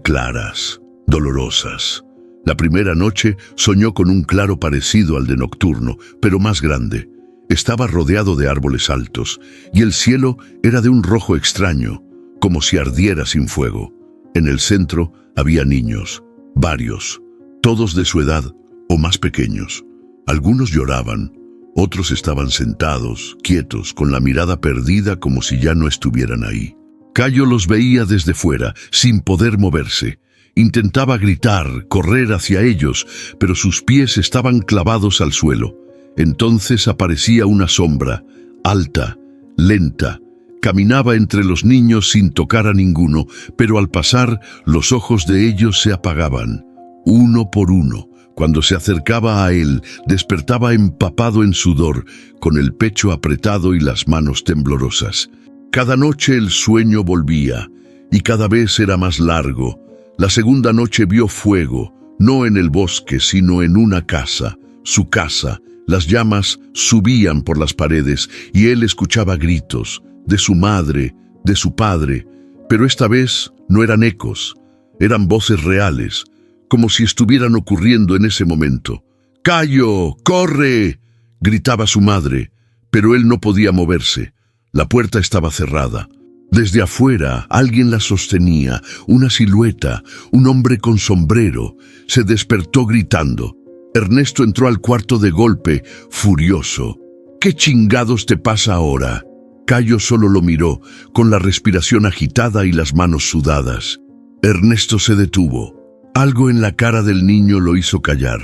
claras, dolorosas. La primera noche soñó con un claro parecido al de Nocturno, pero más grande. Estaba rodeado de árboles altos, y el cielo era de un rojo extraño, como si ardiera sin fuego. En el centro había niños, varios, todos de su edad o más pequeños. Algunos lloraban, otros estaban sentados, quietos, con la mirada perdida como si ya no estuvieran ahí. Cayo los veía desde fuera, sin poder moverse. Intentaba gritar, correr hacia ellos, pero sus pies estaban clavados al suelo. Entonces aparecía una sombra, alta, lenta. Caminaba entre los niños sin tocar a ninguno, pero al pasar, los ojos de ellos se apagaban, uno por uno. Cuando se acercaba a él, despertaba empapado en sudor, con el pecho apretado y las manos temblorosas. Cada noche el sueño volvía, y cada vez era más largo. La segunda noche vio fuego, no en el bosque, sino en una casa, su casa. Las llamas subían por las paredes, y él escuchaba gritos, de su madre, de su padre, pero esta vez no eran ecos, eran voces reales, como si estuvieran ocurriendo en ese momento. «¡Cayo, corre!», gritaba su madre, pero él no podía moverse. La puerta estaba cerrada. Desde afuera alguien la sostenía, una silueta, un hombre con sombrero. Se despertó gritando. Ernesto entró al cuarto de golpe, furioso. «¿Qué chingados te pasa ahora?». Cayo solo lo miró, con la respiración agitada y las manos sudadas. Ernesto se detuvo. Algo en la cara del niño lo hizo callar.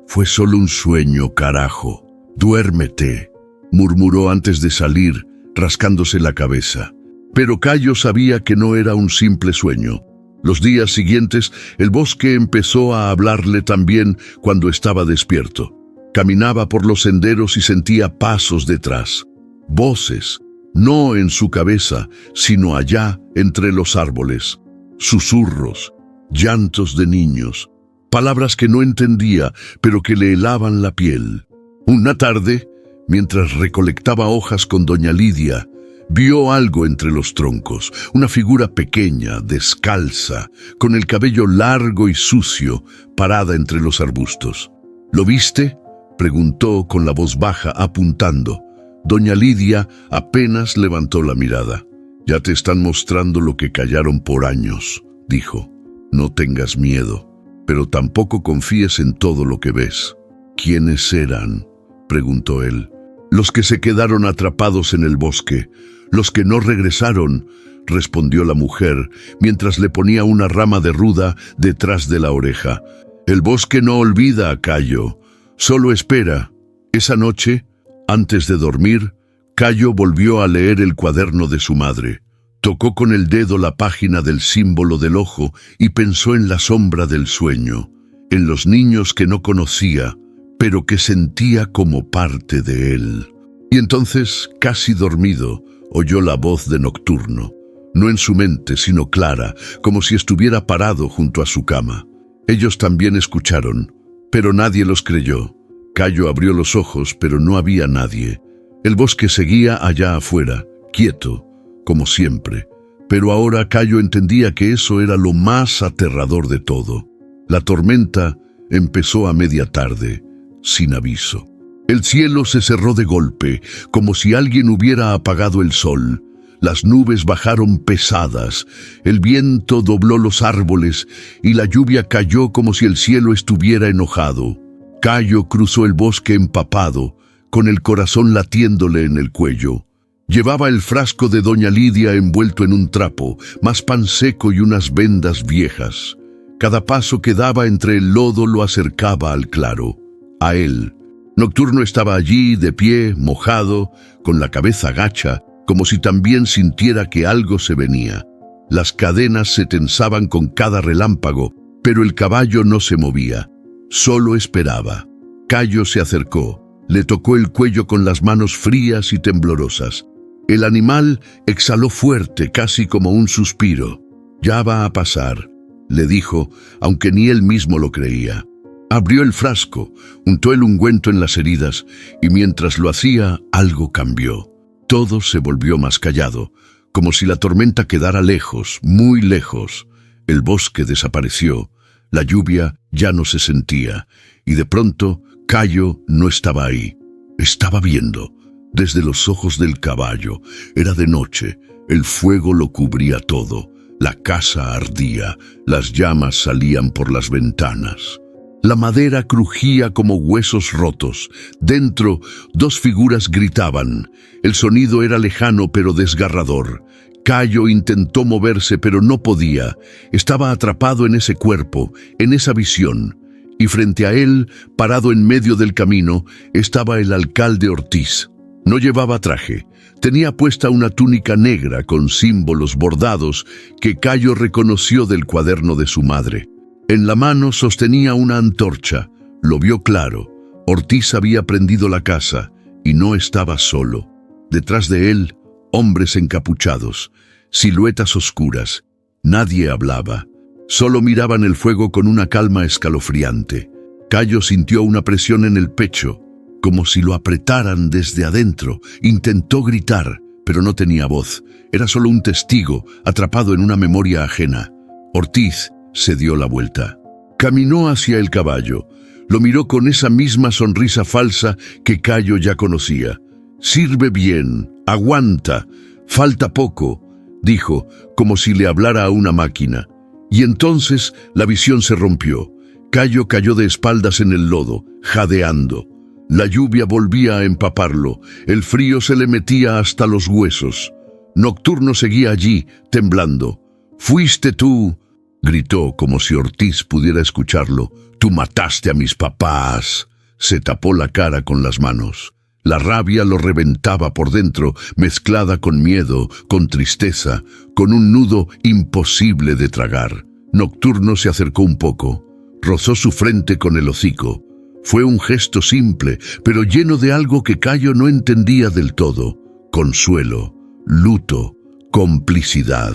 «Fue solo un sueño, carajo. Duérmete», murmuró antes de salir, rascándose la cabeza. Pero Cayo sabía que no era un simple sueño. Los días siguientes, el bosque empezó a hablarle también cuando estaba despierto. Caminaba por los senderos y sentía pasos detrás. Voces, no en su cabeza, sino allá entre los árboles. Susurros, llantos de niños, palabras que no entendía, pero que le helaban la piel. Una tarde, mientras recolectaba hojas con doña Lidia, vio algo entre los troncos, una figura pequeña, descalza, con el cabello largo y sucio, parada entre los arbustos. «¿Lo viste?», preguntó con la voz baja, apuntando. Doña Lidia apenas levantó la mirada. «Ya te están mostrando lo que callaron por años», dijo. «No tengas miedo, pero tampoco confíes en todo lo que ves». «¿Quiénes eran?», preguntó él. «Los que se quedaron atrapados en el bosque, los que no regresaron», respondió la mujer, mientras le ponía una rama de ruda detrás de la oreja. «El bosque no olvida a Cayo, solo espera». Esa noche, antes de dormir, Cayo volvió a leer el cuaderno de su madre. Tocó con el dedo la página del símbolo del ojo y pensó en la sombra del sueño, en los niños que no conocía, pero que sentía como parte de él. Y entonces, casi dormido, oyó la voz de Nocturno, no en su mente, sino clara, como si estuviera parado junto a su cama. Ellos también escucharon, pero nadie los creyó. Cayo abrió los ojos, pero no había nadie. El bosque seguía allá afuera, quieto, como siempre. Pero ahora Cayo entendía que eso era lo más aterrador de todo. La tormenta empezó a media tarde, sin aviso. El cielo se cerró de golpe, como si alguien hubiera apagado el sol. Las nubes bajaron pesadas, el viento dobló los árboles y la lluvia cayó como si el cielo estuviera enojado. Cayo cruzó el bosque empapado, con el corazón latiéndole en el cuello. Llevaba el frasco de doña Lidia envuelto en un trapo, más pan seco y unas vendas viejas. Cada paso que daba entre el lodo lo acercaba al claro, a él. Nocturno estaba allí, de pie, mojado, con la cabeza gacha, como si también sintiera que algo se venía. Las cadenas se tensaban con cada relámpago, pero el caballo no se movía. Solo esperaba. Cayo se acercó, le tocó el cuello con las manos frías y temblorosas. El animal exhaló fuerte, casi como un suspiro. Ya va a pasar, le dijo, aunque ni él mismo lo creía. Abrió el frasco, untó el ungüento en las heridas, y mientras lo hacía, algo cambió. Todo se volvió más callado, como si la tormenta quedara lejos, muy lejos. El bosque desapareció, la lluvia ya no se sentía, y de pronto Cayo no estaba ahí. Estaba viendo, desde los ojos del caballo. Era de noche, el fuego lo cubría todo. La casa ardía, las llamas salían por las ventanas. La madera crujía como huesos rotos. Dentro, dos figuras gritaban. El sonido era lejano pero desgarrador. Cayo intentó moverse pero no podía. Estaba atrapado en ese cuerpo, en esa visión. Y frente a él, parado en medio del camino, estaba el alcalde Ortiz. No llevaba traje. Tenía puesta una túnica negra con símbolos bordados que Cayo reconoció del cuaderno de su madre. En la mano sostenía una antorcha. Lo vio claro. Ortiz había prendido la casa y no estaba solo. Detrás de él, hombres encapuchados, siluetas oscuras. Nadie hablaba. Solo miraban el fuego con una calma escalofriante. Cayo sintió una presión en el pecho, como si lo apretaran desde adentro. Intentó gritar, pero no tenía voz. Era solo un testigo, atrapado en una memoria ajena. Ortiz se dio la vuelta. Caminó hacia el caballo. Lo miró con esa misma sonrisa falsa que Cayo ya conocía. «Sirve bien, aguanta, falta poco», dijo, como si le hablara a una máquina. Y entonces la visión se rompió. Cayo cayó de espaldas en el lodo, jadeando. La lluvia volvía a empaparlo, el frío se le metía hasta los huesos. Nocturno seguía allí, temblando. «Fuiste tú», gritó como si Ortiz pudiera escucharlo. «Tú mataste a mis papás». Se tapó la cara con las manos. La rabia lo reventaba por dentro, mezclada con miedo, con tristeza, con un nudo imposible de tragar. Nocturno se acercó un poco, rozó su frente con el hocico. Fue un gesto simple, pero lleno de algo que Cayo no entendía del todo. Consuelo, luto, complicidad.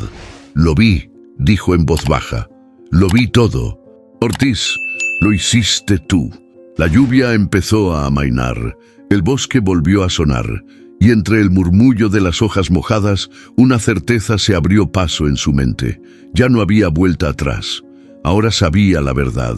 «Lo vi», dijo en voz baja. «Lo vi todo. Ortiz, lo hiciste tú». La lluvia empezó a amainar. El bosque volvió a sonar, y entre el murmullo de las hojas mojadas, una certeza se abrió paso en su mente. Ya no había vuelta atrás. Ahora sabía la verdad,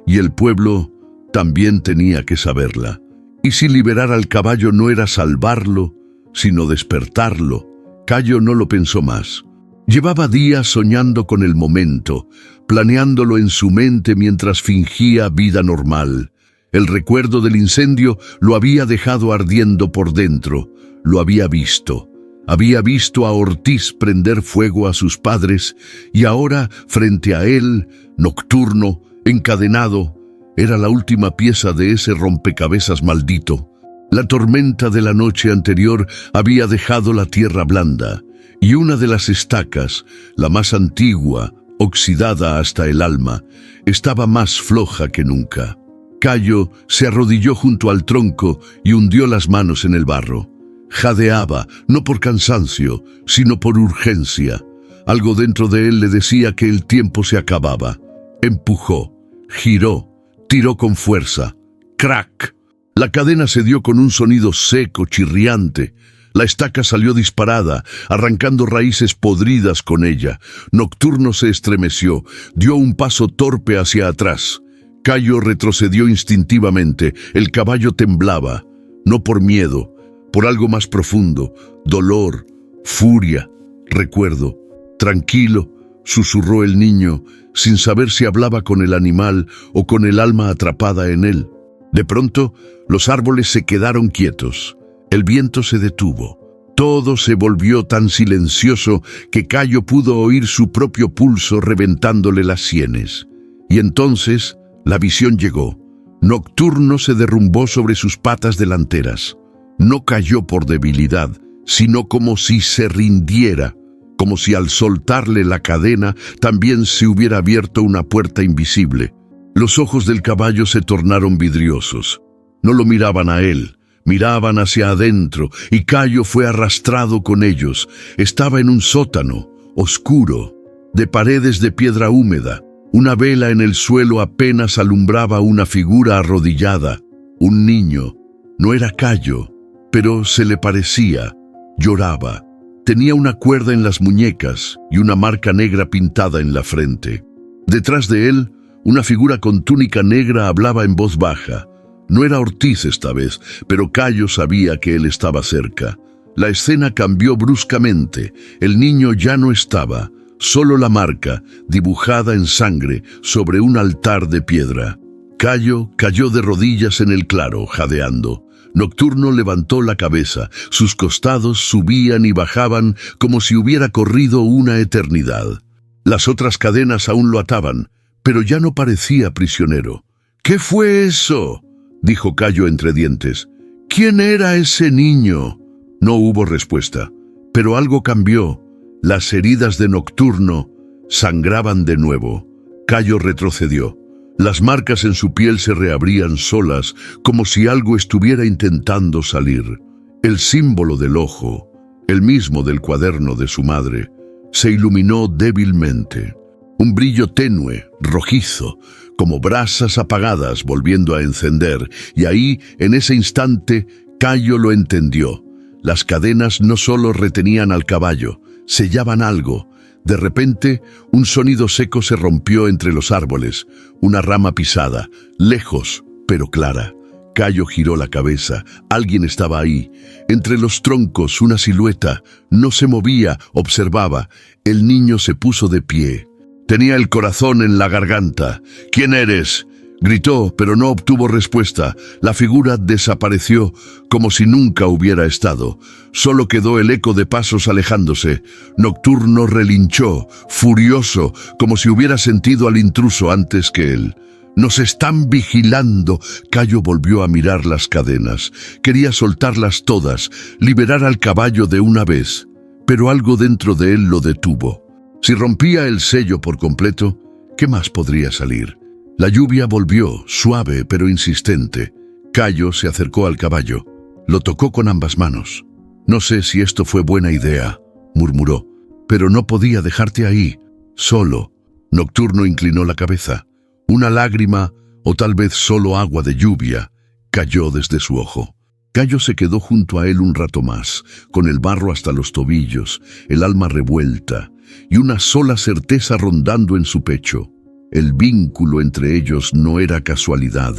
y el pueblo también tenía que saberla. Y si liberar al caballo no era salvarlo, sino despertarlo, Cayo no lo pensó más. Llevaba días soñando con el momento, planeándolo en su mente mientras fingía vida normal. El recuerdo del incendio lo había dejado ardiendo por dentro. Lo había visto. Había visto a Ortiz prender fuego a sus padres y ahora, frente a él, nocturno, encadenado, era la última pieza de ese rompecabezas maldito. La tormenta de la noche anterior había dejado la tierra blanda y una de las estacas, la más antigua, oxidada hasta el alma, estaba más floja que nunca. Cayo se arrodilló junto al tronco y hundió las manos en el barro. Jadeaba, no por cansancio, sino por urgencia. Algo dentro de él le decía que el tiempo se acababa. Empujó, giró, tiró con fuerza. ¡Crack! La cadena se dio con un sonido seco, chirriante. La estaca salió disparada, arrancando raíces podridas con ella. Nocturno se estremeció, dio un paso torpe hacia atrás. Cayo retrocedió instintivamente. El caballo temblaba, no por miedo, por algo más profundo, dolor, furia, recuerdo. «Tranquilo», susurró el niño, sin saber si hablaba con el animal o con el alma atrapada en él. De pronto, los árboles se quedaron quietos. El viento se detuvo. Todo se volvió tan silencioso que Cayo pudo oír su propio pulso reventándole las sienes. Y entonces la visión llegó. Nocturno se derrumbó sobre sus patas delanteras. No cayó por debilidad, sino como si se rindiera, como si al soltarle la cadena también se hubiera abierto una puerta invisible. Los ojos del caballo se tornaron vidriosos. No lo miraban a él, miraban hacia adentro, y Cayo fue arrastrado con ellos. Estaba en un sótano, oscuro, de paredes de piedra húmeda. Una vela en el suelo apenas alumbraba una figura arrodillada. Un niño. No era Cayo, pero se le parecía. Lloraba. Tenía una cuerda en las muñecas y una marca negra pintada en la frente. Detrás de él, una figura con túnica negra hablaba en voz baja. No era Ortiz esta vez, pero Cayo sabía que él estaba cerca. La escena cambió bruscamente. El niño ya no estaba, solo la marca, dibujada en sangre, sobre un altar de piedra. Cayo cayó de rodillas en el claro, jadeando. Nocturno levantó la cabeza. Sus costados subían y bajaban como si hubiera corrido una eternidad. Las otras cadenas aún lo ataban, pero ya no parecía prisionero. «¿Qué fue eso?», dijo Cayo entre dientes. «¿Quién era ese niño?». No hubo respuesta, pero algo cambió. Las heridas de Nocturno sangraban de nuevo. Cayo retrocedió. Las marcas en su piel se reabrían solas, como si algo estuviera intentando salir. El símbolo del ojo, el mismo del cuaderno de su madre, se iluminó débilmente. Un brillo tenue, rojizo, como brasas apagadas volviendo a encender, y ahí, en ese instante, Cayo lo entendió. Las cadenas no solo retenían al caballo, sellaban algo. De repente, un sonido seco se rompió entre los árboles, una rama pisada, lejos, pero clara. Cayo giró la cabeza. Alguien estaba ahí. Entre los troncos, una silueta. No se movía, observaba. El niño se puso de pie. Tenía el corazón en la garganta. «¿Quién eres?», gritó, pero no obtuvo respuesta. La figura desapareció, como si nunca hubiera estado. Solo quedó el eco de pasos alejándose. Nocturno relinchó, furioso, como si hubiera sentido al intruso antes que él. «Nos están vigilando». Cayo volvió a mirar las cadenas. Quería soltarlas todas, liberar al caballo de una vez. Pero algo dentro de él lo detuvo. Si rompía el sello por completo, ¿qué más podría salir? La lluvia volvió, suave pero insistente. Cayo se acercó al caballo. Lo tocó con ambas manos. «No sé si esto fue buena idea», murmuró, «pero no podía dejarte ahí, solo». Nocturno inclinó la cabeza. Una lágrima, o tal vez solo agua de lluvia, cayó desde su ojo. Cayo se quedó junto a él un rato más, con el barro hasta los tobillos, el alma revuelta, y una sola certeza rondando en su pecho. El vínculo entre ellos no era casualidad,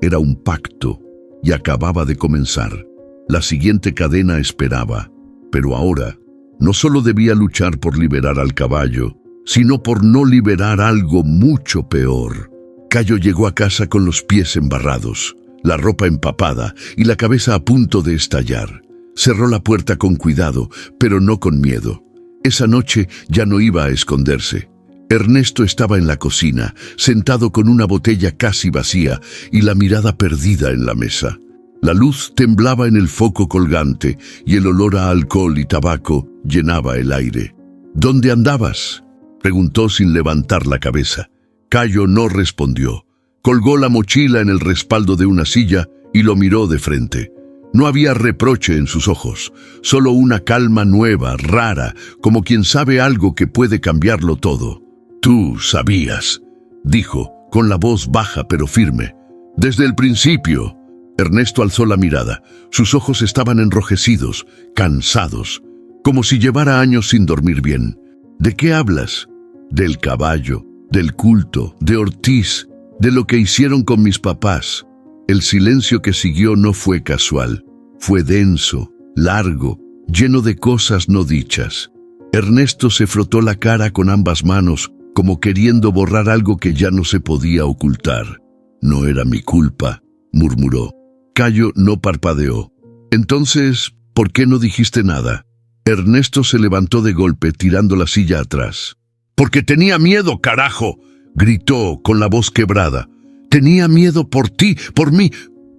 era un pacto, y acababa de comenzar. La siguiente cadena esperaba, pero ahora no solo debía luchar por liberar al caballo, sino por no liberar algo mucho peor. Cayo llegó a casa con los pies embarrados, la ropa empapada y la cabeza a punto de estallar. Cerró la puerta con cuidado, pero no con miedo. Esa noche ya no iba a esconderse. Ernesto estaba en la cocina, sentado con una botella casi vacía y la mirada perdida en la mesa. La luz temblaba en el foco colgante y el olor a alcohol y tabaco llenaba el aire. «¿Dónde andabas?», preguntó sin levantar la cabeza. Cayo no respondió. Colgó la mochila en el respaldo de una silla y lo miró de frente. No había reproche en sus ojos, solo una calma nueva, rara, como quien sabe algo que puede cambiarlo todo. «Tú sabías», dijo, con la voz baja pero firme. «Desde el principio». Ernesto alzó la mirada. Sus ojos estaban enrojecidos, cansados, como si llevara años sin dormir bien. «¿De qué hablas?». «Del caballo, del culto, de Ortiz, de lo que hicieron con mis papás». El silencio que siguió no fue casual. Fue denso, largo, lleno de cosas no dichas. Ernesto se frotó la cara con ambas manos, como queriendo borrar algo que ya no se podía ocultar. «No era mi culpa», murmuró. Cayo no parpadeó. «Entonces, ¿por qué no dijiste nada?». Ernesto se levantó de golpe, tirando la silla atrás. «Porque tenía miedo, carajo», gritó con la voz quebrada. «Tenía miedo por ti, por mí,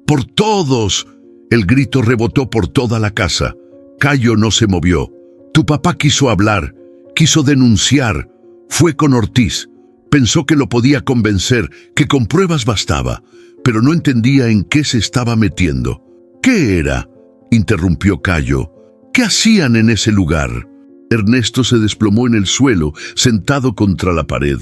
por todos». El grito rebotó por toda la casa. Cayo no se movió. «Tu papá quiso hablar, quiso denunciar. Fue con Ortiz. Pensó que lo podía convencer, que con pruebas bastaba, pero no entendía en qué se estaba metiendo». «¿Qué era?», interrumpió Cayo. «¿Qué hacían en ese lugar?». Ernesto se desplomó en el suelo, sentado contra la pared.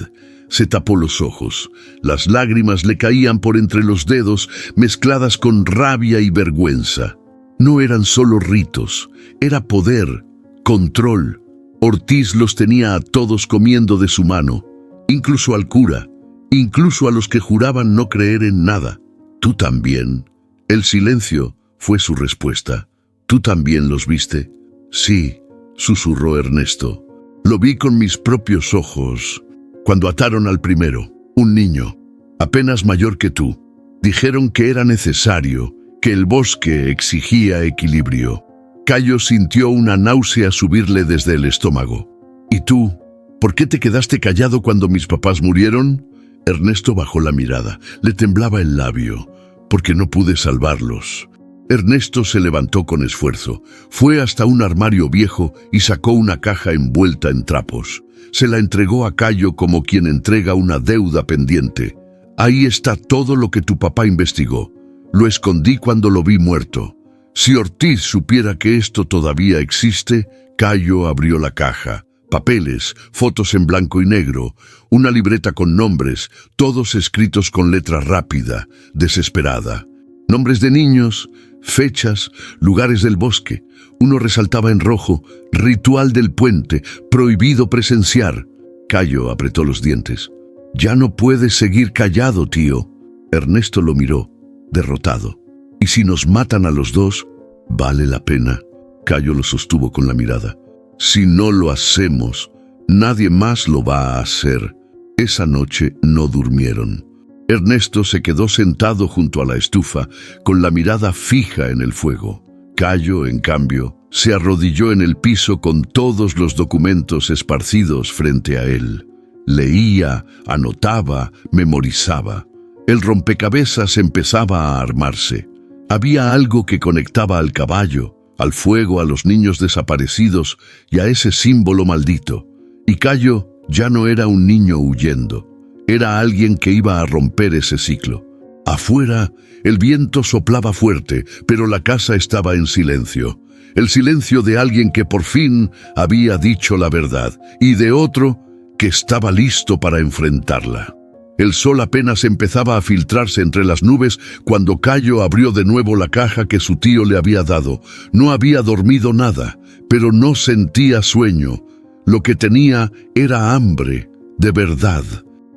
Se tapó los ojos. Las lágrimas le caían por entre los dedos, mezcladas con rabia y vergüenza. No eran solo ritos, era poder, control. Ortiz los tenía a todos comiendo de su mano, incluso al cura, incluso a los que juraban no creer en nada. ¿Tú también? El silencio fue su respuesta. ¿Tú también los viste? Sí, susurró Ernesto. Lo vi con mis propios ojos. Cuando ataron al primero, un niño, apenas mayor que tú, dijeron que era necesario, que el bosque exigía equilibrio. Cayo sintió una náusea subirle desde el estómago. ¿Y tú? ¿Por qué te quedaste callado cuando mis papás murieron? Ernesto bajó la mirada. Le temblaba el labio. Porque no pude salvarlos. Ernesto se levantó con esfuerzo. Fue hasta un armario viejo y sacó una caja envuelta en trapos. Se la entregó a Cayo como quien entrega una deuda pendiente. Ahí está todo lo que tu papá investigó. Lo escondí cuando lo vi muerto. Si Ortiz supiera que esto todavía existe, Cayo abrió la caja. Papeles, fotos en blanco y negro, una libreta con nombres, todos escritos con letra rápida, desesperada. Nombres de niños, fechas, lugares del bosque. Uno resaltaba en rojo, ritual del puente, prohibido presenciar. Cayo apretó los dientes. Ya no puedes seguir callado, tío. Ernesto lo miró, derrotado. ¿Y si nos matan a los dos? Vale la pena. Cayo lo sostuvo con la mirada. Si no lo hacemos, nadie más lo va a hacer. Esa noche no durmieron. Ernesto se quedó sentado junto a la estufa, con la mirada fija en el fuego. Cayo, en cambio, se arrodilló en el piso con todos los documentos esparcidos frente a él. Leía, anotaba, memorizaba. El rompecabezas empezaba a armarse. Había algo que conectaba al caballo, al fuego, a los niños desaparecidos y a ese símbolo maldito. Y Cayo ya no era un niño huyendo. Era alguien que iba a romper ese ciclo. Afuera, el viento soplaba fuerte, pero la casa estaba en silencio. El silencio de alguien que por fin había dicho la verdad, y de otro que estaba listo para enfrentarla. El sol apenas empezaba a filtrarse entre las nubes cuando Cayo abrió de nuevo la caja que su tío le había dado. No había dormido nada, pero no sentía sueño. Lo que tenía era hambre, de verdad.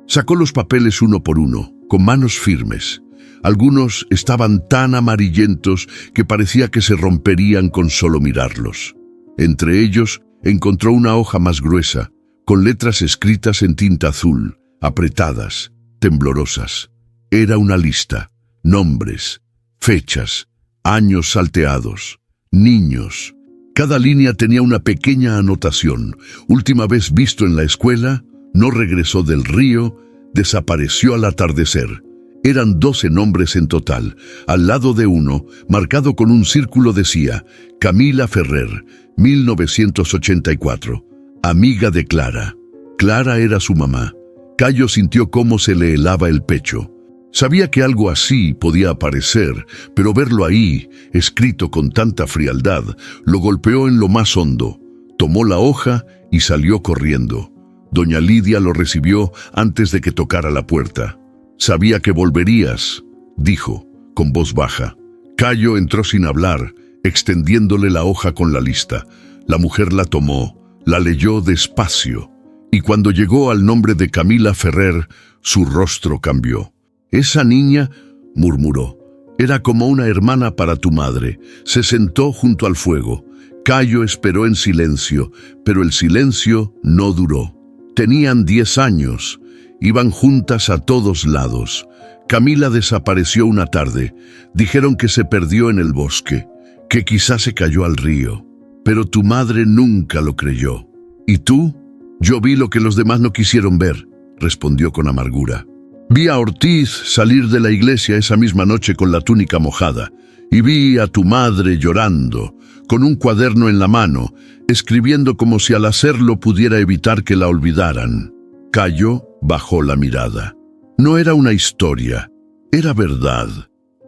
Sacó los papeles uno por uno, con manos firmes. Algunos estaban tan amarillentos que parecía que se romperían con solo mirarlos. Entre ellos encontró una hoja más gruesa, con letras escritas en tinta azul, apretadas, temblorosas. Era una lista, nombres, fechas, años salteados, niños. Cada línea tenía una pequeña anotación. Última vez visto en la escuela, no regresó del río, desapareció al atardecer. Eran 12 nombres en total. Al lado de uno, marcado con un círculo, decía Camila Ferrer, 1984, amiga de Clara. Clara era su mamá. Cayo sintió cómo se le helaba el pecho. Sabía que algo así podía aparecer, pero verlo ahí, escrito con tanta frialdad, lo golpeó en lo más hondo. Tomó la hoja y salió corriendo. Doña Lidia lo recibió antes de que tocara la puerta. «Sabía que volverías», dijo, con voz baja. Cayo entró sin hablar, extendiéndole la hoja con la lista. La mujer la tomó, la leyó despacio, y cuando llegó al nombre de Camila Ferrer, su rostro cambió. «Esa niña», murmuró, «era como una hermana para tu madre». Se sentó junto al fuego. Cayo esperó en silencio, pero el silencio no duró. Tenían 10 años. Iban juntas a todos lados. Camila desapareció una tarde. Dijeron que se perdió en el bosque, que quizás se cayó al río. Pero tu madre nunca lo creyó. ¿Y tú? Yo vi lo que los demás no quisieron ver, respondió con amargura. Vi a Ortiz salir de la iglesia esa misma noche con la túnica mojada, y vi a tu madre llorando, con un cuaderno en la mano, escribiendo como si al hacerlo pudiera evitar que la olvidaran. Cayo bajó la mirada. No era una historia, era verdad.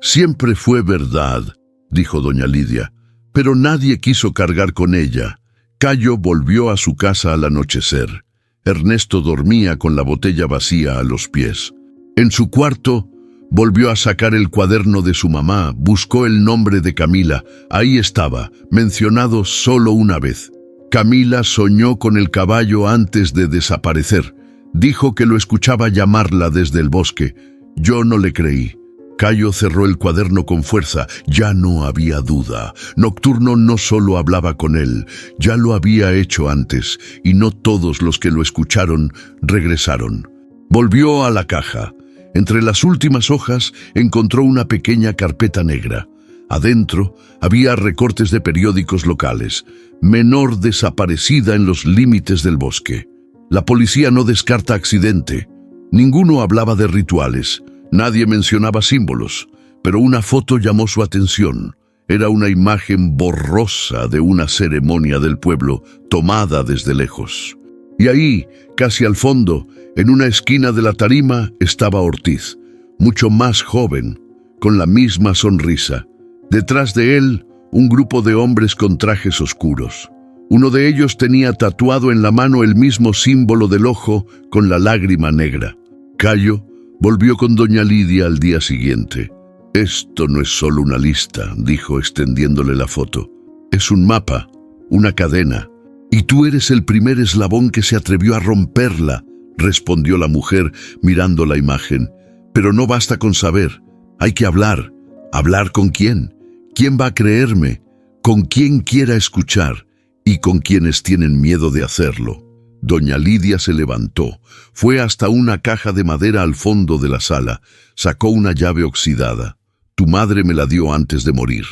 Siempre fue verdad, dijo doña Lidia, pero nadie quiso cargar con ella. Cayo volvió a su casa al anochecer. Ernesto dormía con la botella vacía a los pies. En su cuarto, volvió a sacar el cuaderno de su mamá, buscó el nombre de Camila. Ahí estaba, mencionado solo una vez. Camila soñó con el caballo antes de desaparecer. Dijo que lo escuchaba llamarla desde el bosque. Yo no le creí. Cayo cerró el cuaderno con fuerza. Ya no había duda. Nocturno no solo hablaba con él, ya lo había hecho antes, y no todos los que lo escucharon regresaron. Volvió a la caja. Entre las últimas hojas encontró una pequeña carpeta negra. Adentro había recortes de periódicos locales. Menor desaparecida en los límites del bosque. La policía no descarta accidente. Ninguno hablaba de rituales. Nadie mencionaba símbolos, pero una foto llamó su atención. Era una imagen borrosa de una ceremonia del pueblo, tomada desde lejos. Y ahí, casi al fondo, en una esquina de la tarima, estaba Ortiz, mucho más joven, con la misma sonrisa. Detrás de él, un grupo de hombres con trajes oscuros. Uno de ellos tenía tatuado en la mano el mismo símbolo del ojo con la lágrima negra. Cayo volvió con doña Lidia al día siguiente. «Esto no es solo una lista», dijo extendiéndole la foto. «Es un mapa, una cadena. Y tú eres el primer eslabón que se atrevió a romperla», respondió la mujer mirando la imagen. «Pero no basta con saber. Hay que hablar. ¿Hablar con quién? ¿Quién va a creerme? ¿Con quién quiera escuchar? Y con quienes tienen miedo de hacerlo». Doña Lidia se levantó, fue hasta una caja de madera al fondo de la sala, sacó una llave oxidada. «Tu madre me la dio antes de morir.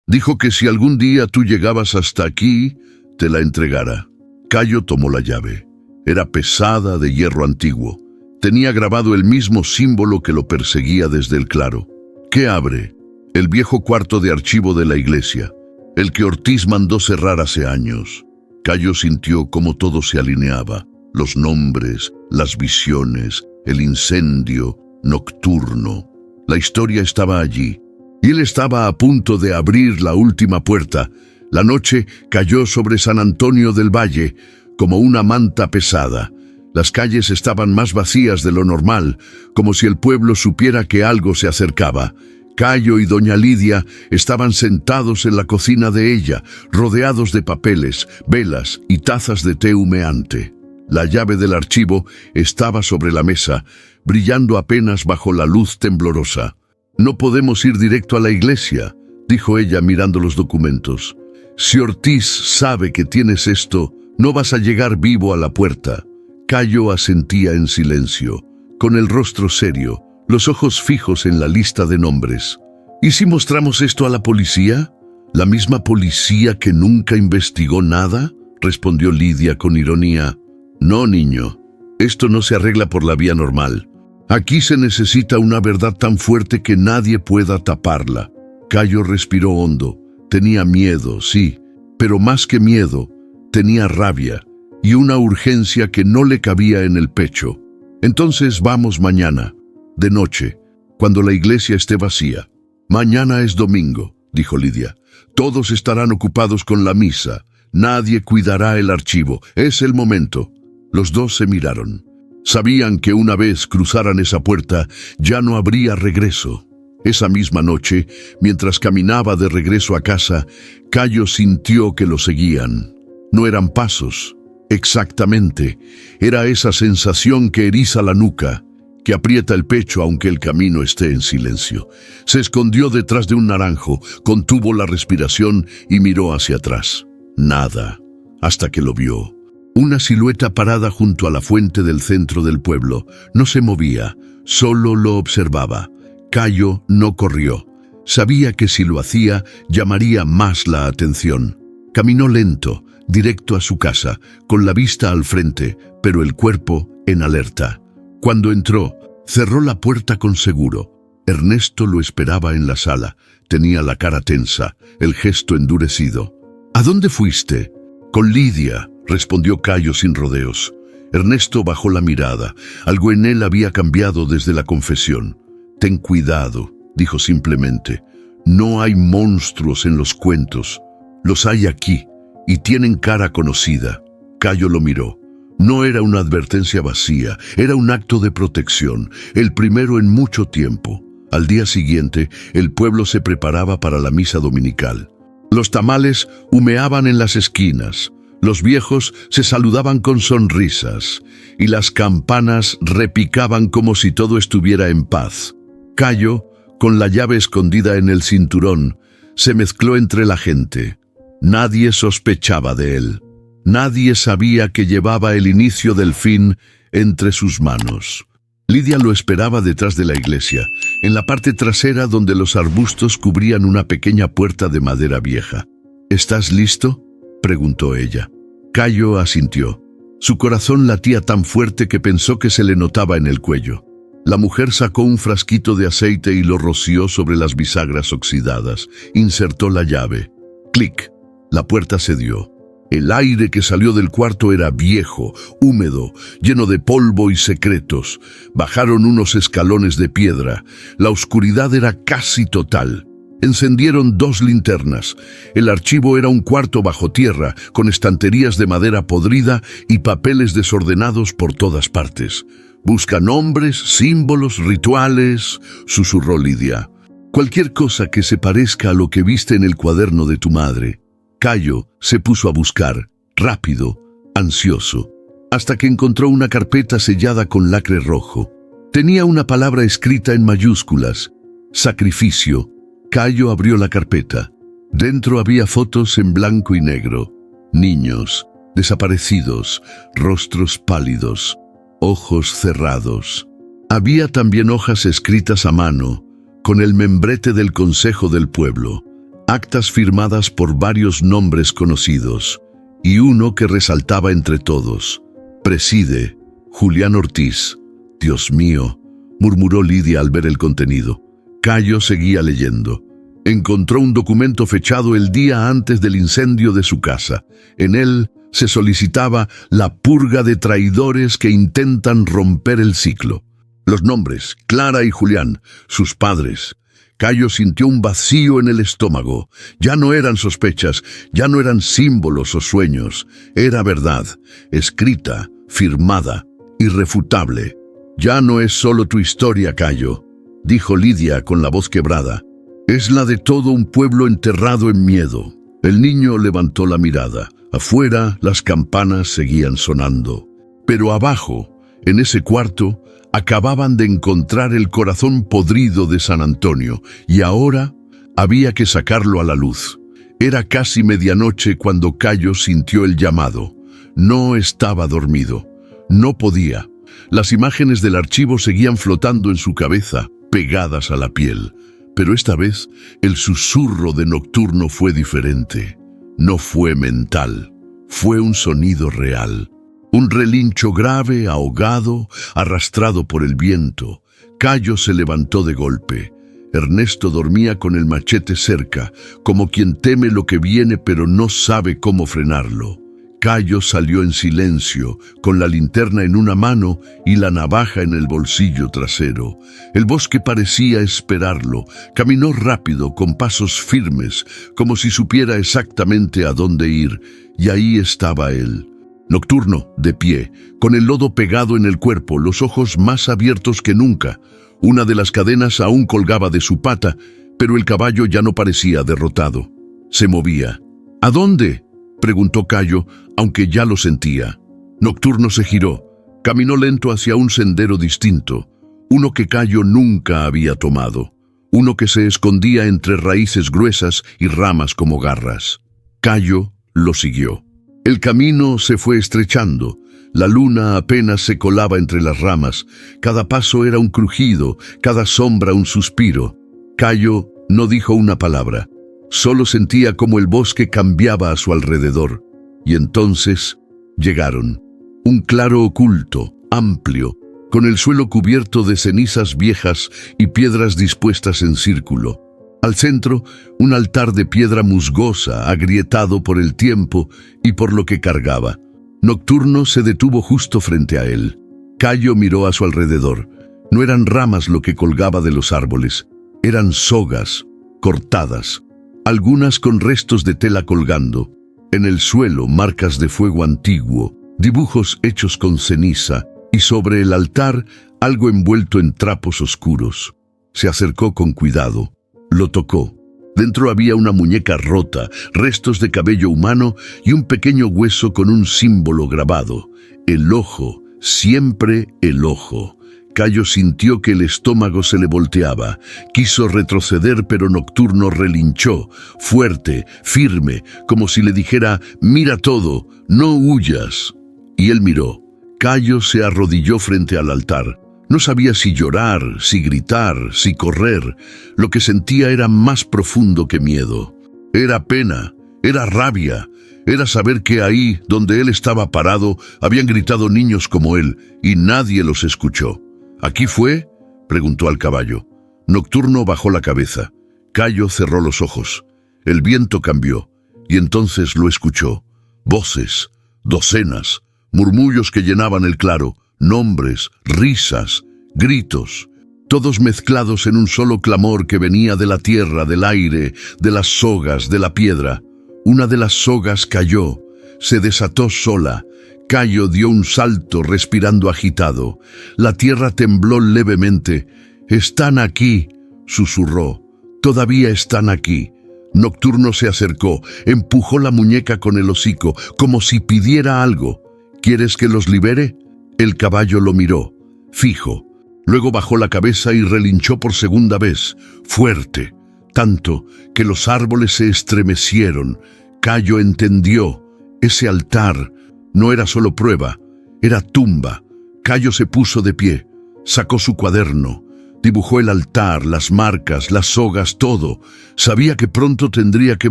Dijo que si algún día tú llegabas hasta aquí, te la entregara». Cayo tomó la llave. Era pesada, de hierro antiguo. Tenía grabado el mismo símbolo que lo perseguía desde el claro. ¿Qué abre? El viejo cuarto de archivo de la iglesia, el que Ortiz mandó cerrar hace años. Cayo sintió cómo todo se alineaba, los nombres, las visiones, el incendio nocturno. La historia estaba allí, y él estaba a punto de abrir la última puerta. La noche cayó sobre San Antonio del Valle como una manta pesada. Las calles estaban más vacías de lo normal, como si el pueblo supiera que algo se acercaba. Cayo y doña Lidia estaban sentados en la cocina de ella, rodeados de papeles, velas y tazas de té humeante. La llave del archivo estaba sobre la mesa, brillando apenas bajo la luz temblorosa. «No podemos ir directo a la iglesia», dijo ella mirando los documentos. «Si Ortiz sabe que tienes esto, no vas a llegar vivo a la puerta». Cayo asentía en silencio, con el rostro serio, los ojos fijos en la lista de nombres. «¿Y si mostramos esto a la policía? ¿La misma policía que nunca investigó nada?», respondió Lidia con ironía. «No, niño, esto no se arregla por la vía normal. Aquí se necesita una verdad tan fuerte que nadie pueda taparla». Cayo respiró hondo. Tenía miedo, sí, pero más que miedo, tenía rabia y una urgencia que no le cabía en el pecho. «Entonces vamos mañana, de noche, cuando la iglesia esté vacía». «Mañana es domingo», dijo Lidia. «Todos estarán ocupados con la misa. Nadie cuidará el archivo. Es el momento». Los dos se miraron. Sabían que una vez cruzaran esa puerta, ya no habría regreso. Esa misma noche, mientras caminaba de regreso a casa, Cayo sintió que lo seguían. No eran pasos, exactamente. Era esa sensación que eriza la nuca, que aprieta el pecho aunque el camino esté en silencio. Se escondió detrás de un naranjo, contuvo la respiración y miró hacia atrás. Nada, hasta que lo vio. Una silueta parada junto a la fuente del centro del pueblo. No se movía, solo lo observaba. Cayo no corrió. Sabía que si lo hacía, llamaría más la atención. Caminó lento, directo a su casa, con la vista al frente, pero el cuerpo en alerta. Cuando entró, cerró la puerta con seguro. Ernesto lo esperaba en la sala. Tenía la cara tensa, el gesto endurecido. «¿A dónde fuiste?» «Con Lidia», respondió Cayo sin rodeos. Ernesto bajó la mirada. Algo en él había cambiado desde la confesión. «Ten cuidado», dijo simplemente. «No hay monstruos en los cuentos. Los hay aquí, y tienen cara conocida. Cayo lo miró. No era una advertencia vacía, era un acto de protección, el primero en mucho tiempo. Al día siguiente, el pueblo se preparaba para la misa dominical. Los tamales humeaban en las esquinas, los viejos se saludaban con sonrisas, y las campanas repicaban como si todo estuviera en paz. Cayo, con la llave escondida en el cinturón, se mezcló entre la gente. Nadie sospechaba de él. Nadie sabía que llevaba el inicio del fin entre sus manos. Lidia lo esperaba detrás de la iglesia, en la parte trasera donde los arbustos cubrían una pequeña puerta de madera vieja. ¿Estás listo?, preguntó ella. Cayo asintió. Su corazón latía tan fuerte que pensó que se le notaba en el cuello. La mujer sacó un frasquito de aceite y lo roció sobre las bisagras oxidadas. Insertó la llave. ¡Clic! La puerta cedió. El aire que salió del cuarto era viejo, húmedo, lleno de polvo y secretos. Bajaron unos escalones de piedra. La oscuridad era casi total. Encendieron 2 linternas. El archivo era un cuarto bajo tierra, con estanterías de madera podrida y papeles desordenados por todas partes. «Busca nombres, símbolos, rituales», susurró Lidia. «Cualquier cosa que se parezca a lo que viste en el cuaderno de tu madre». Cayo se puso a buscar, rápido, ansioso, hasta que encontró una carpeta sellada con lacre rojo. Tenía una palabra escrita en mayúsculas: sacrificio. Cayo abrió la carpeta. Dentro había fotos en blanco y negro. Niños, desaparecidos, rostros pálidos, ojos cerrados. Había también hojas escritas a mano, con el membrete del Consejo del Pueblo. Actas firmadas por varios nombres conocidos, y uno que resaltaba entre todos. «Preside, Julián Ortiz». «Dios mío», murmuró Lidia al ver el contenido. Cayo seguía leyendo. Encontró un documento fechado el día antes del incendio de su casa. En él se solicitaba la purga de traidores que intentan romper el ciclo. Los nombres: Clara y Julián, sus padres. Cayo sintió un vacío en el estómago. Ya no eran sospechas, ya no eran símbolos o sueños. Era verdad, escrita, firmada, irrefutable. «Ya no es solo tu historia, Cayo», dijo Lidia con la voz quebrada. «Es la de todo un pueblo enterrado en miedo». El niño levantó la mirada. Afuera, las campanas seguían sonando. Pero abajo, en ese cuarto, acababan de encontrar el corazón podrido de San Antonio, y ahora había que sacarlo a la luz. Era casi medianoche cuando Cayo sintió el llamado. No estaba dormido. No podía. Las imágenes del archivo seguían flotando en su cabeza, pegadas a la piel. Pero esta vez, el susurro de Nocturno fue diferente. No fue mental. Fue un sonido real. Un relincho grave, ahogado, arrastrado por el viento. Cayo se levantó de golpe. Ernesto dormía con el machete cerca, como quien teme lo que viene pero no sabe cómo frenarlo. Cayo salió en silencio, con la linterna en una mano y la navaja en el bolsillo trasero. El bosque parecía esperarlo. Caminó rápido, con pasos firmes, como si supiera exactamente a dónde ir, y ahí estaba él. Nocturno, de pie, con el lodo pegado en el cuerpo, los ojos más abiertos que nunca. Una de las cadenas aún colgaba de su pata, pero el caballo ya no parecía derrotado. Se movía. «¿A dónde?», preguntó Cayo, aunque ya lo sentía. Nocturno se giró. Caminó lento hacia un sendero distinto, uno que Cayo nunca había tomado, uno que se escondía entre raíces gruesas y ramas como garras. Cayo lo siguió. El camino se fue estrechando. La luna apenas se colaba entre las ramas. Cada paso era un crujido, cada sombra un suspiro. Cayo no dijo una palabra. Solo sentía cómo el bosque cambiaba a su alrededor. Y entonces llegaron. Un claro oculto, amplio, con el suelo cubierto de cenizas viejas y piedras dispuestas en círculo. Al centro, un altar de piedra musgosa, agrietado por el tiempo y por lo que cargaba. Nocturno se detuvo justo frente a él. Cayo miró a su alrededor. No eran ramas lo que colgaba de los árboles. Eran sogas, cortadas, algunas con restos de tela colgando. En el suelo, marcas de fuego antiguo, dibujos hechos con ceniza, y sobre el altar, algo envuelto en trapos oscuros. Se acercó con cuidado. Lo tocó. Dentro había una muñeca rota, restos de cabello humano y un pequeño hueso con un símbolo grabado. El ojo, siempre el ojo. Cayo sintió que el estómago se le volteaba. Quiso retroceder, pero Nocturno relinchó, fuerte, firme, como si le dijera: «Mira todo, no huyas». Y él miró. Cayo se arrodilló frente al altar. No sabía si llorar, si gritar, si correr. Lo que sentía era más profundo que miedo. Era pena, era rabia. Era saber que ahí, donde él estaba parado, habían gritado niños como él, y nadie los escuchó. ¿Aquí fue?, preguntó al caballo. Nocturno bajó la cabeza. Cayo cerró los ojos. El viento cambió, y entonces lo escuchó. Voces, docenas, murmullos que llenaban el claro, nombres, risas, gritos, todos mezclados en un solo clamor que venía de la tierra, del aire, de las sogas, de la piedra. Una de las sogas cayó, se desató sola. Cayo dio un salto respirando agitado. La tierra tembló levemente. «Están aquí», susurró. «Todavía están aquí». Nocturno se acercó, empujó la muñeca con el hocico, como si pidiera algo. «¿Quieres que los libere?». El caballo lo miró, fijo. Luego bajó la cabeza y relinchó por segunda vez, fuerte, tanto que los árboles se estremecieron. Cayo entendió. Ese altar no era solo prueba, era tumba. Cayo se puso de pie, sacó su cuaderno, dibujó el altar, las marcas, las sogas, todo. Sabía que pronto tendría que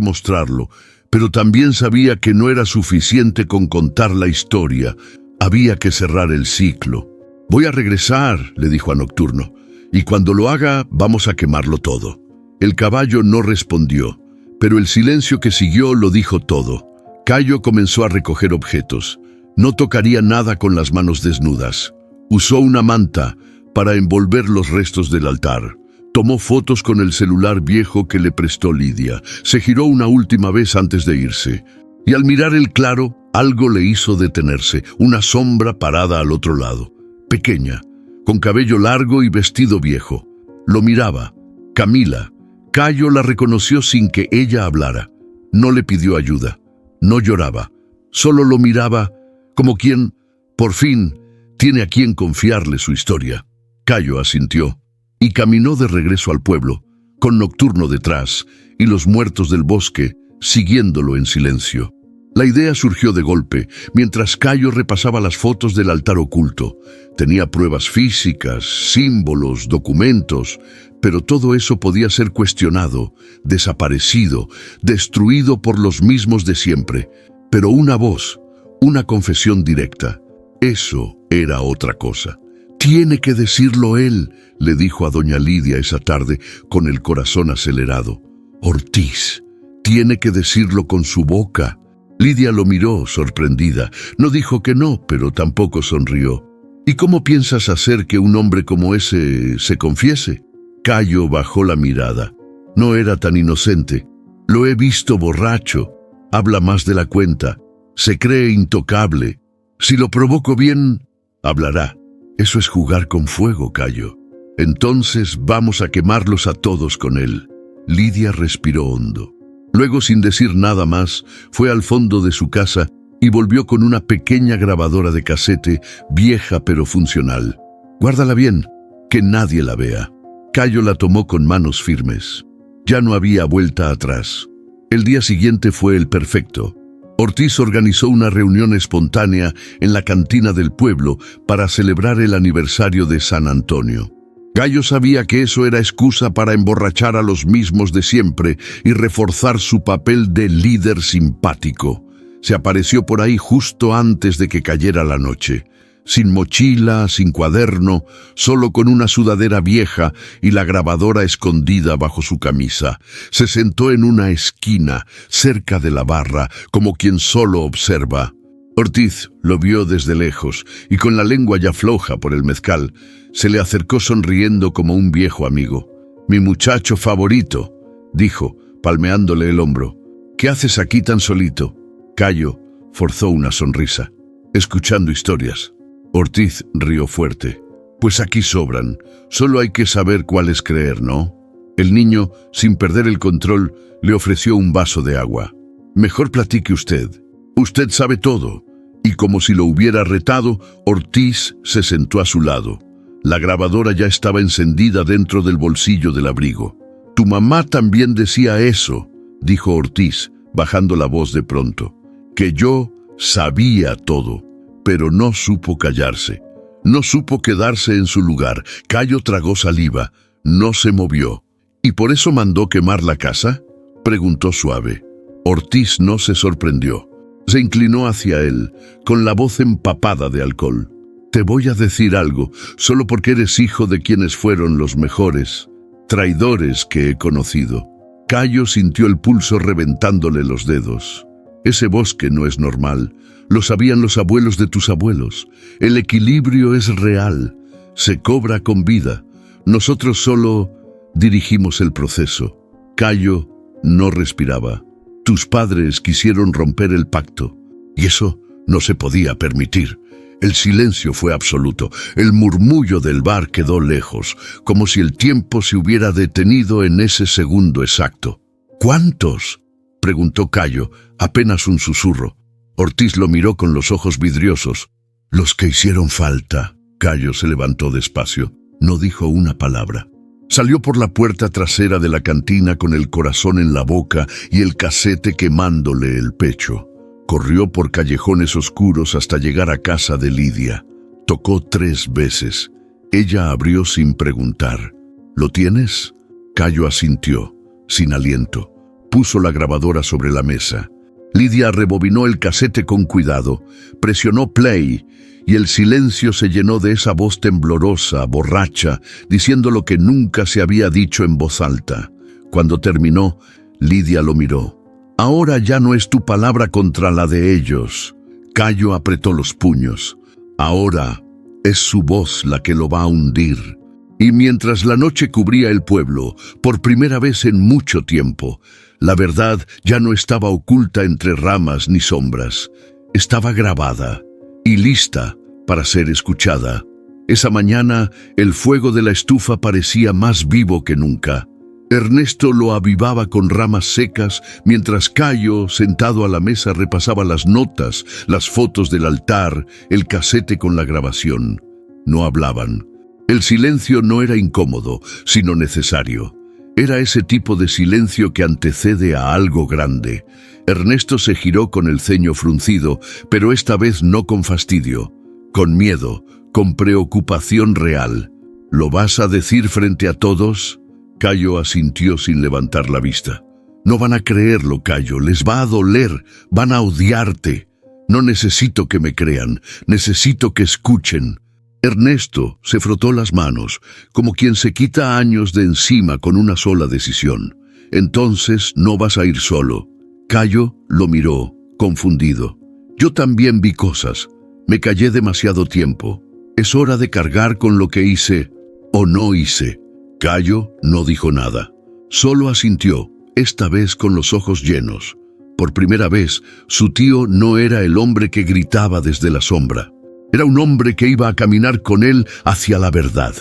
mostrarlo, pero también sabía que no era suficiente con contar la historia. Había que cerrar el ciclo. «Voy a regresar», le dijo a Nocturno, «y cuando lo haga vamos a quemarlo todo». El caballo no respondió, pero el silencio que siguió lo dijo todo. Cayo comenzó a recoger objetos. No tocaría nada con las manos desnudas. Usó una manta para envolver los restos del altar. Tomó fotos con el celular viejo que le prestó Lidia. Se giró una última vez antes de irse. Y al mirar el claro, algo le hizo detenerse. Una sombra parada al otro lado. Pequeña, con cabello largo y vestido viejo. Lo miraba. Camila. Cayo la reconoció sin que ella hablara. No le pidió ayuda. No lloraba, solo lo miraba como quien, por fin, tiene a quien confiarle su historia. Cayo asintió y caminó de regreso al pueblo, con Nocturno detrás y los muertos del bosque siguiéndolo en silencio. La idea surgió de golpe, mientras Cayo repasaba las fotos del altar oculto. Tenía pruebas físicas, símbolos, documentos, pero todo eso podía ser cuestionado, desaparecido, destruido por los mismos de siempre. Pero una voz, una confesión directa, eso era otra cosa. «Tiene que decirlo él», le dijo a doña Lidia esa tarde, con el corazón acelerado. «Ortiz, tiene que decirlo con su boca». Lidia lo miró, sorprendida. No dijo que no, pero tampoco sonrió. «¿Y cómo piensas hacer que un hombre como ese se confiese?». Cayo bajó la mirada. No era tan inocente. «Lo he visto borracho. Habla más de la cuenta. Se cree intocable. Si lo provoco bien, hablará. Eso es jugar con fuego, Cayo. Entonces vamos a quemarlos a todos con él». Lidia respiró hondo. Luego, sin decir nada más, fue al fondo de su casa y volvió con una pequeña grabadora de casete, vieja pero funcional. «Guárdala bien, que nadie la vea». Cayo la tomó con manos firmes. Ya no había vuelta atrás. El día siguiente fue el perfecto. Ortiz organizó una reunión espontánea en la cantina del pueblo para celebrar el aniversario de San Antonio. Cayo sabía que eso era excusa para emborrachar a los mismos de siempre y reforzar su papel de líder simpático. Se apareció por ahí justo antes de que cayera la noche. Sin mochila, sin cuaderno, solo con una sudadera vieja y la grabadora escondida bajo su camisa. Se sentó en una esquina, cerca de la barra, como quien solo observa. Ortiz lo vio desde lejos y con la lengua ya floja por el mezcal, se le acercó sonriendo como un viejo amigo. «Mi muchacho favorito», dijo, palmeándole el hombro. «¿Qué haces aquí tan solito?». Cayo forzó una sonrisa. Escuchando historias. Ortiz rió fuerte. Pues aquí sobran. Solo hay que saber cuáles creer, ¿no? El niño, sin perder el control, le ofreció un vaso de agua. Mejor platique usted. Usted sabe todo. Y como si lo hubiera retado, Ortiz se sentó a su lado. La grabadora ya estaba encendida dentro del bolsillo del abrigo. Tu mamá también decía eso, dijo Ortiz, bajando la voz de pronto. Que yo sabía todo, pero no supo callarse. No supo quedarse en su lugar. Cayo tragó saliva, no se movió. ¿Y por eso mandó quemar la casa?, preguntó suave. Ortiz no se sorprendió. Se inclinó hacia él, con la voz empapada de alcohol. Te voy a decir algo, solo porque eres hijo de quienes fueron los mejores traidores que he conocido. Cayo sintió el pulso reventándole los dedos. Ese bosque no es normal. Lo sabían los abuelos de tus abuelos. El equilibrio es real. Se cobra con vida. Nosotros solo dirigimos el proceso. Cayo no respiraba. Tus padres quisieron romper el pacto, y eso no se podía permitir. El silencio fue absoluto. El murmullo del bar quedó lejos, como si el tiempo se hubiera detenido en ese segundo exacto. ¿Cuántos?, preguntó Cayo, apenas un susurro. Ortiz lo miró con los ojos vidriosos. Los que hicieron falta. Cayo se levantó despacio. No dijo una palabra. Salió por la puerta trasera de la cantina con el corazón en la boca y el casete quemándole el pecho. Corrió por callejones oscuros hasta llegar a casa de Lidia. Tocó 3 veces. Ella abrió sin preguntar. ¿Lo tienes? Cayo asintió, sin aliento. Puso la grabadora sobre la mesa. Lidia rebobinó el casete con cuidado, presionó play y el silencio se llenó de esa voz temblorosa, borracha, diciendo lo que nunca se había dicho en voz alta. Cuando terminó, Lidia lo miró. Ahora ya no es tu palabra contra la de ellos. Cayo apretó los puños. Ahora es su voz la que lo va a hundir. Y mientras la noche cubría el pueblo, por primera vez en mucho tiempo, la verdad ya no estaba oculta entre ramas ni sombras. Estaba grabada y lista para ser escuchada. Esa mañana, el fuego de la estufa parecía más vivo que nunca. Ernesto lo avivaba con ramas secas, mientras Cayo, sentado a la mesa, repasaba las notas, las fotos del altar, el casete con la grabación. No hablaban. El silencio no era incómodo, sino necesario. Era ese tipo de silencio que antecede a algo grande. Ernesto se giró con el ceño fruncido, pero esta vez no con fastidio, con miedo, con preocupación real. ¿Lo vas a decir frente a todos? Cayo asintió sin levantar la vista. No van a creerlo, Cayo, les va a doler, van a odiarte. No necesito que me crean, necesito que escuchen. Ernesto se frotó las manos, como quien se quita años de encima con una sola decisión. Entonces no vas a ir solo. Cayo lo miró, confundido. Yo también vi cosas. Me callé demasiado tiempo. Es hora de cargar con lo que hice o no hice. Cayo no dijo nada. Solo asintió, esta vez con los ojos llenos. Por primera vez, su tío no era el hombre que gritaba desde la sombra. Era un hombre que iba a caminar con él hacia la verdad.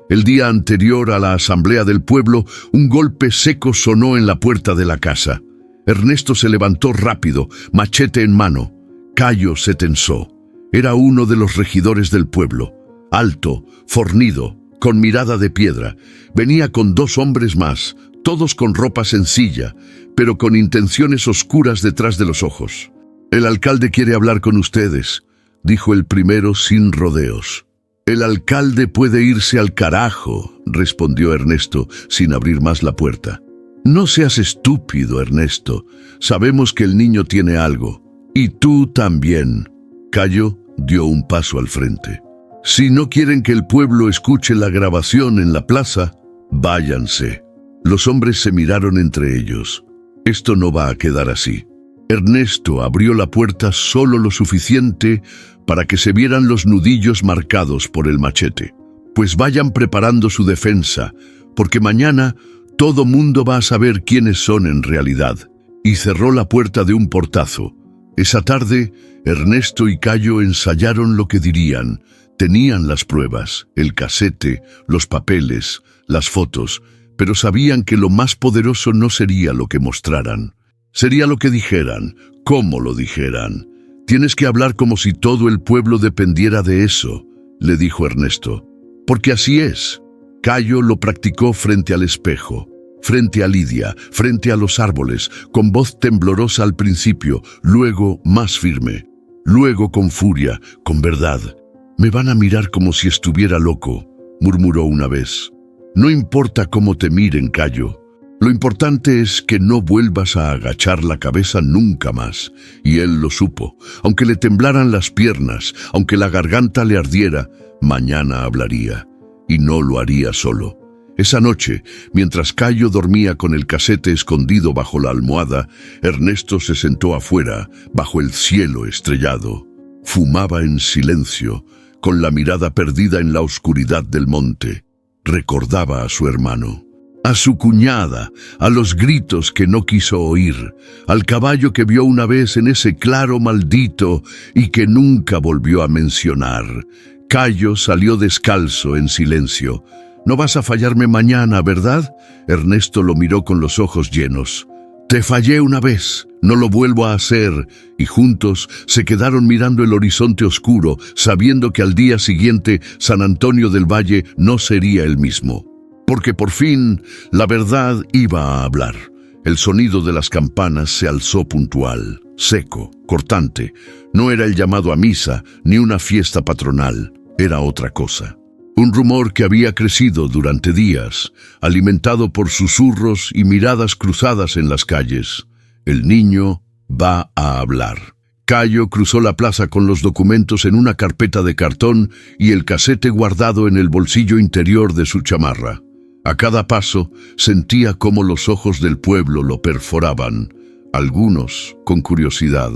El día anterior a la asamblea del pueblo, un golpe seco sonó en la puerta de la casa. Ernesto se levantó rápido, machete en mano. Cayo se tensó. Era uno de los regidores del pueblo. Alto, fornido, con mirada de piedra. Venía con 2 hombres más, todos con ropa sencilla, pero con intenciones oscuras detrás de los ojos. El alcalde quiere hablar con ustedes, dijo el primero sin rodeos. El alcalde puede irse al carajo, respondió Ernesto, sin abrir más la puerta. No seas estúpido, Ernesto. Sabemos que el niño tiene algo. Y tú también. Cayo dio un paso al frente. Si no quieren que el pueblo escuche la grabación en la plaza, váyanse. Los hombres se miraron entre ellos. Esto no va a quedar así. Ernesto abrió la puerta solo lo suficiente para que se vieran los nudillos marcados por el machete. Pues vayan preparando su defensa, porque mañana todo mundo va a saber quiénes son en realidad. Y cerró la puerta de un portazo. Esa tarde, Ernesto y Cayo ensayaron lo que dirían. Tenían las pruebas, el casete, los papeles, las fotos, pero sabían que lo más poderoso no sería lo que mostraran. Sería lo que dijeran, cómo lo dijeran. Tienes que hablar como si todo el pueblo dependiera de eso, le dijo Ernesto. Porque así es. Cayo lo practicó frente al espejo, frente a Lidia, frente a los árboles, con voz temblorosa al principio, luego más firme, luego con furia, con verdad. «Me van a mirar como si estuviera loco», murmuró una vez. «No importa cómo te miren, Cayo. Lo importante es que no vuelvas a agachar la cabeza nunca más». Y él lo supo. Aunque le temblaran las piernas, aunque la garganta le ardiera, mañana hablaría. Y no lo haría solo. Esa noche, mientras Cayo dormía con el casete escondido bajo la almohada, Ernesto se sentó afuera, bajo el cielo estrellado. Fumaba en silencio, con la mirada perdida en la oscuridad del monte. Recordaba a su hermano, a su cuñada, a los gritos que no quiso oír, al caballo que vio una vez en ese claro maldito y que nunca volvió a mencionar. Cayo salió descalzo en silencio. «No vas a fallarme mañana, ¿verdad?». Ernesto lo miró con los ojos llenos. «Te fallé una vez, no lo vuelvo a hacer». Y juntos se quedaron mirando el horizonte oscuro, sabiendo que al día siguiente San Antonio del Valle no sería el mismo. Porque por fin la verdad iba a hablar. El sonido de las campanas se alzó puntual, seco, cortante. No era el llamado a misa, ni una fiesta patronal. Era otra cosa. Un rumor que había crecido durante días, alimentado por susurros y miradas cruzadas en las calles. El niño va a hablar. Cayo cruzó la plaza con los documentos en una carpeta de cartón y el casete guardado en el bolsillo interior de su chamarra. A cada paso sentía cómo los ojos del pueblo lo perforaban, algunos con curiosidad,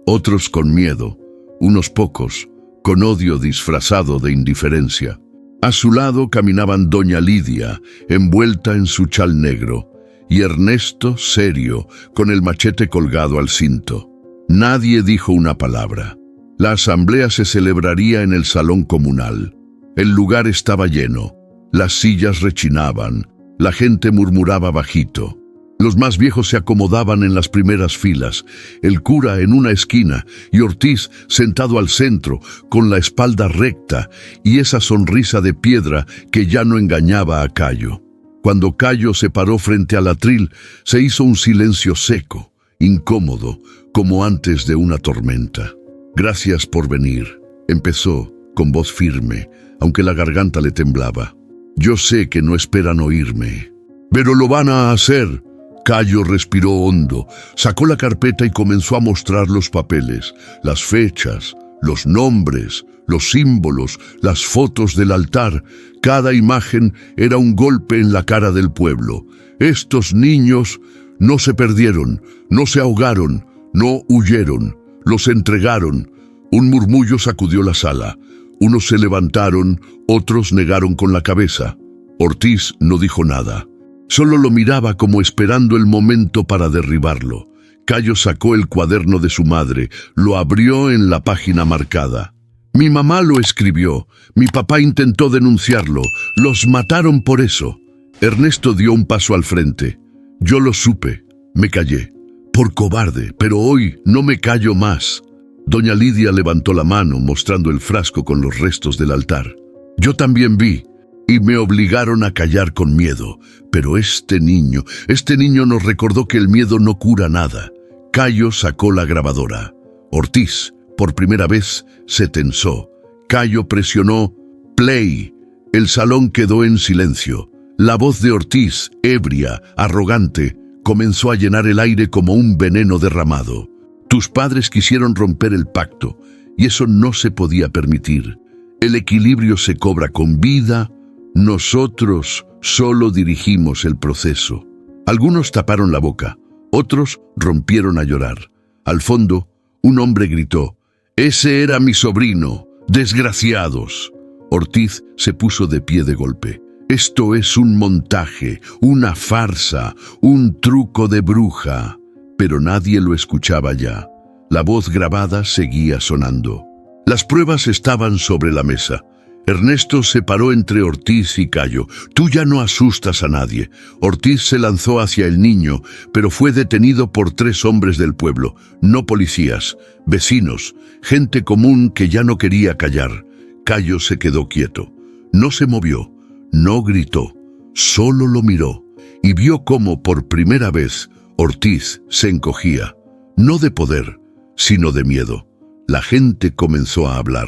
otros con miedo, unos pocos con odio disfrazado de indiferencia. A su lado caminaban doña Lidia, envuelta en su chal negro, y Ernesto, serio, con el machete colgado al cinto. Nadie dijo una palabra. La asamblea se celebraría en el salón comunal. El lugar estaba lleno. Las sillas rechinaban. La gente murmuraba bajito. Los más viejos se acomodaban en las primeras filas, el cura en una esquina y Ortiz sentado al centro, con la espalda recta y esa sonrisa de piedra que ya no engañaba a Cayo. Cuando Cayo se paró frente al atril, se hizo un silencio seco, incómodo, como antes de una tormenta. «Gracias por venir», empezó con voz firme, aunque la garganta le temblaba. «Yo sé que no esperan oírme, pero lo van a hacer». Cayo respiró hondo, sacó la carpeta y comenzó a mostrar los papeles, las fechas, los nombres, los símbolos, las fotos del altar. Cada imagen era un golpe en la cara del pueblo. Estos niños no se perdieron, no se ahogaron, no huyeron, los entregaron. Un murmullo sacudió la sala. Unos se levantaron, otros negaron con la cabeza. Ortiz no dijo nada. Solo lo miraba como esperando el momento para derribarlo. Cayo sacó el cuaderno de su madre, lo abrió en la página marcada. «Mi mamá lo escribió, mi papá intentó denunciarlo, los mataron por eso». Ernesto dio un paso al frente. «Yo lo supe, me callé, por cobarde, pero hoy no me callo más». Doña Lidia levantó la mano mostrando el frasco con los restos del altar. «Yo también vi. Y me obligaron a callar con miedo. Pero este niño nos recordó que el miedo no cura nada». Cayo sacó la grabadora. Ortiz, por primera vez, se tensó. Cayo presionó play. El salón quedó en silencio. La voz de Ortiz, ebria, arrogante, comenzó a llenar el aire como un veneno derramado. «Tus padres quisieron romper el pacto, y eso no se podía permitir. El equilibrio se cobra con vida. Nosotros solo dirigimos el proceso». Algunos taparon la boca, otros rompieron a llorar. Al fondo, un hombre gritó: «Ese era mi sobrino, desgraciados». Ortiz se puso de pie de golpe. «Esto es un montaje, una farsa, un truco de bruja». Pero nadie lo escuchaba ya. La voz grabada seguía sonando. Las pruebas estaban sobre la mesa. Ernesto se paró entre Ortiz y Cayo. «Tú ya no asustas a nadie». Ortiz se lanzó hacia el niño, pero fue detenido por 3 hombres del pueblo, no policías, vecinos, gente común que ya no quería callar. Cayo se quedó quieto. No se movió, no gritó, solo lo miró y vio cómo por primera vez Ortiz se encogía, no de poder, sino de miedo. La gente comenzó a hablar,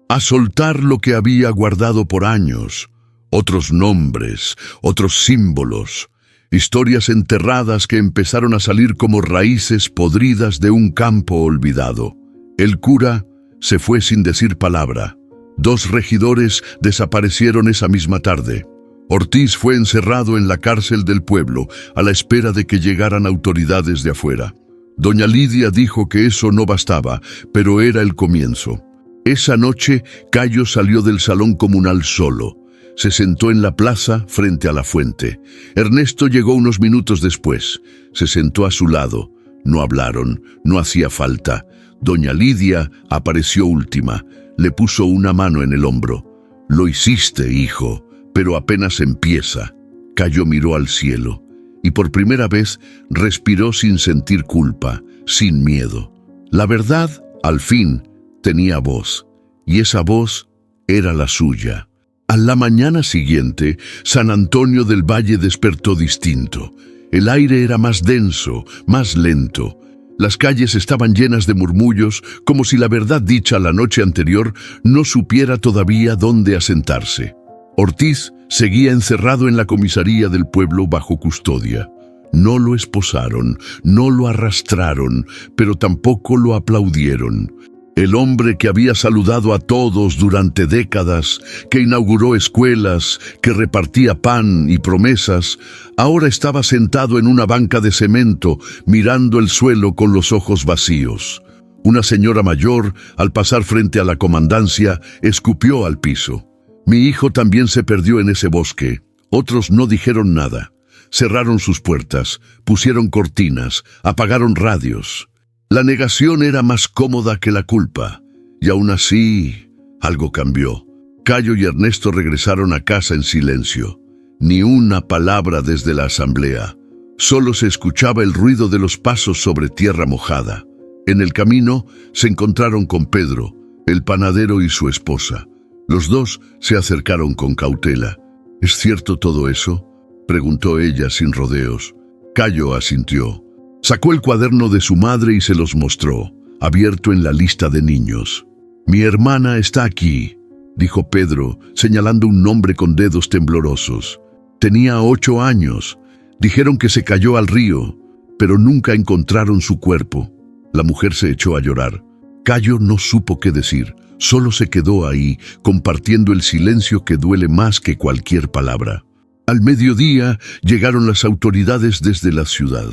a soltar lo que había guardado por años, otros nombres, otros símbolos, historias enterradas que empezaron a salir como raíces podridas de un campo olvidado. El cura se fue sin decir palabra. 2 regidores desaparecieron esa misma tarde. Ortiz fue encerrado en la cárcel del pueblo a la espera de que llegaran autoridades de afuera. Doña Lidia dijo que eso no bastaba, pero era el comienzo. Esa noche, Cayo salió del salón comunal solo. Se sentó en la plaza frente a la fuente. Ernesto llegó unos minutos después. Se sentó a su lado. No hablaron, no hacía falta. Doña Lidia apareció última. Le puso una mano en el hombro. «Lo hiciste, hijo, pero apenas empieza». Cayo miró al cielo y por primera vez respiró sin sentir culpa, sin miedo. La verdad, al fin, tenía voz, y esa voz era la suya. A la mañana siguiente, San Antonio del Valle despertó distinto. El aire era más denso, más lento. Las calles estaban llenas de murmullos, como si la verdad dicha la noche anterior no supiera todavía dónde asentarse. Ortiz seguía encerrado en la comisaría del pueblo bajo custodia. No lo esposaron, no lo arrastraron, pero tampoco lo aplaudieron. El hombre que había saludado a todos durante décadas, que inauguró escuelas, que repartía pan y promesas, ahora estaba sentado en una banca de cemento, mirando el suelo con los ojos vacíos. Una señora mayor, al pasar frente a la comandancia, escupió al piso. «Mi hijo también se perdió en ese bosque». Otros no dijeron nada. Cerraron sus puertas, pusieron cortinas, apagaron radios. La negación era más cómoda que la culpa. Y aún así, algo cambió. Cayo y Ernesto regresaron a casa en silencio. Ni una palabra desde la asamblea. Solo se escuchaba el ruido de los pasos sobre tierra mojada. En el camino se encontraron con Pedro, el panadero y su esposa. Los 2 se acercaron con cautela. «¿Es cierto todo eso?», preguntó ella sin rodeos. Cayo asintió. Sacó el cuaderno de su madre y se los mostró, abierto en la lista de niños. «Mi hermana está aquí», dijo Pedro, señalando un nombre con dedos temblorosos. «Tenía 8 años. Dijeron que se cayó al río, pero nunca encontraron su cuerpo». La mujer se echó a llorar. Cayo no supo qué decir. Solo se quedó ahí, compartiendo el silencio que duele más que cualquier palabra. Al mediodía llegaron las autoridades desde la ciudad.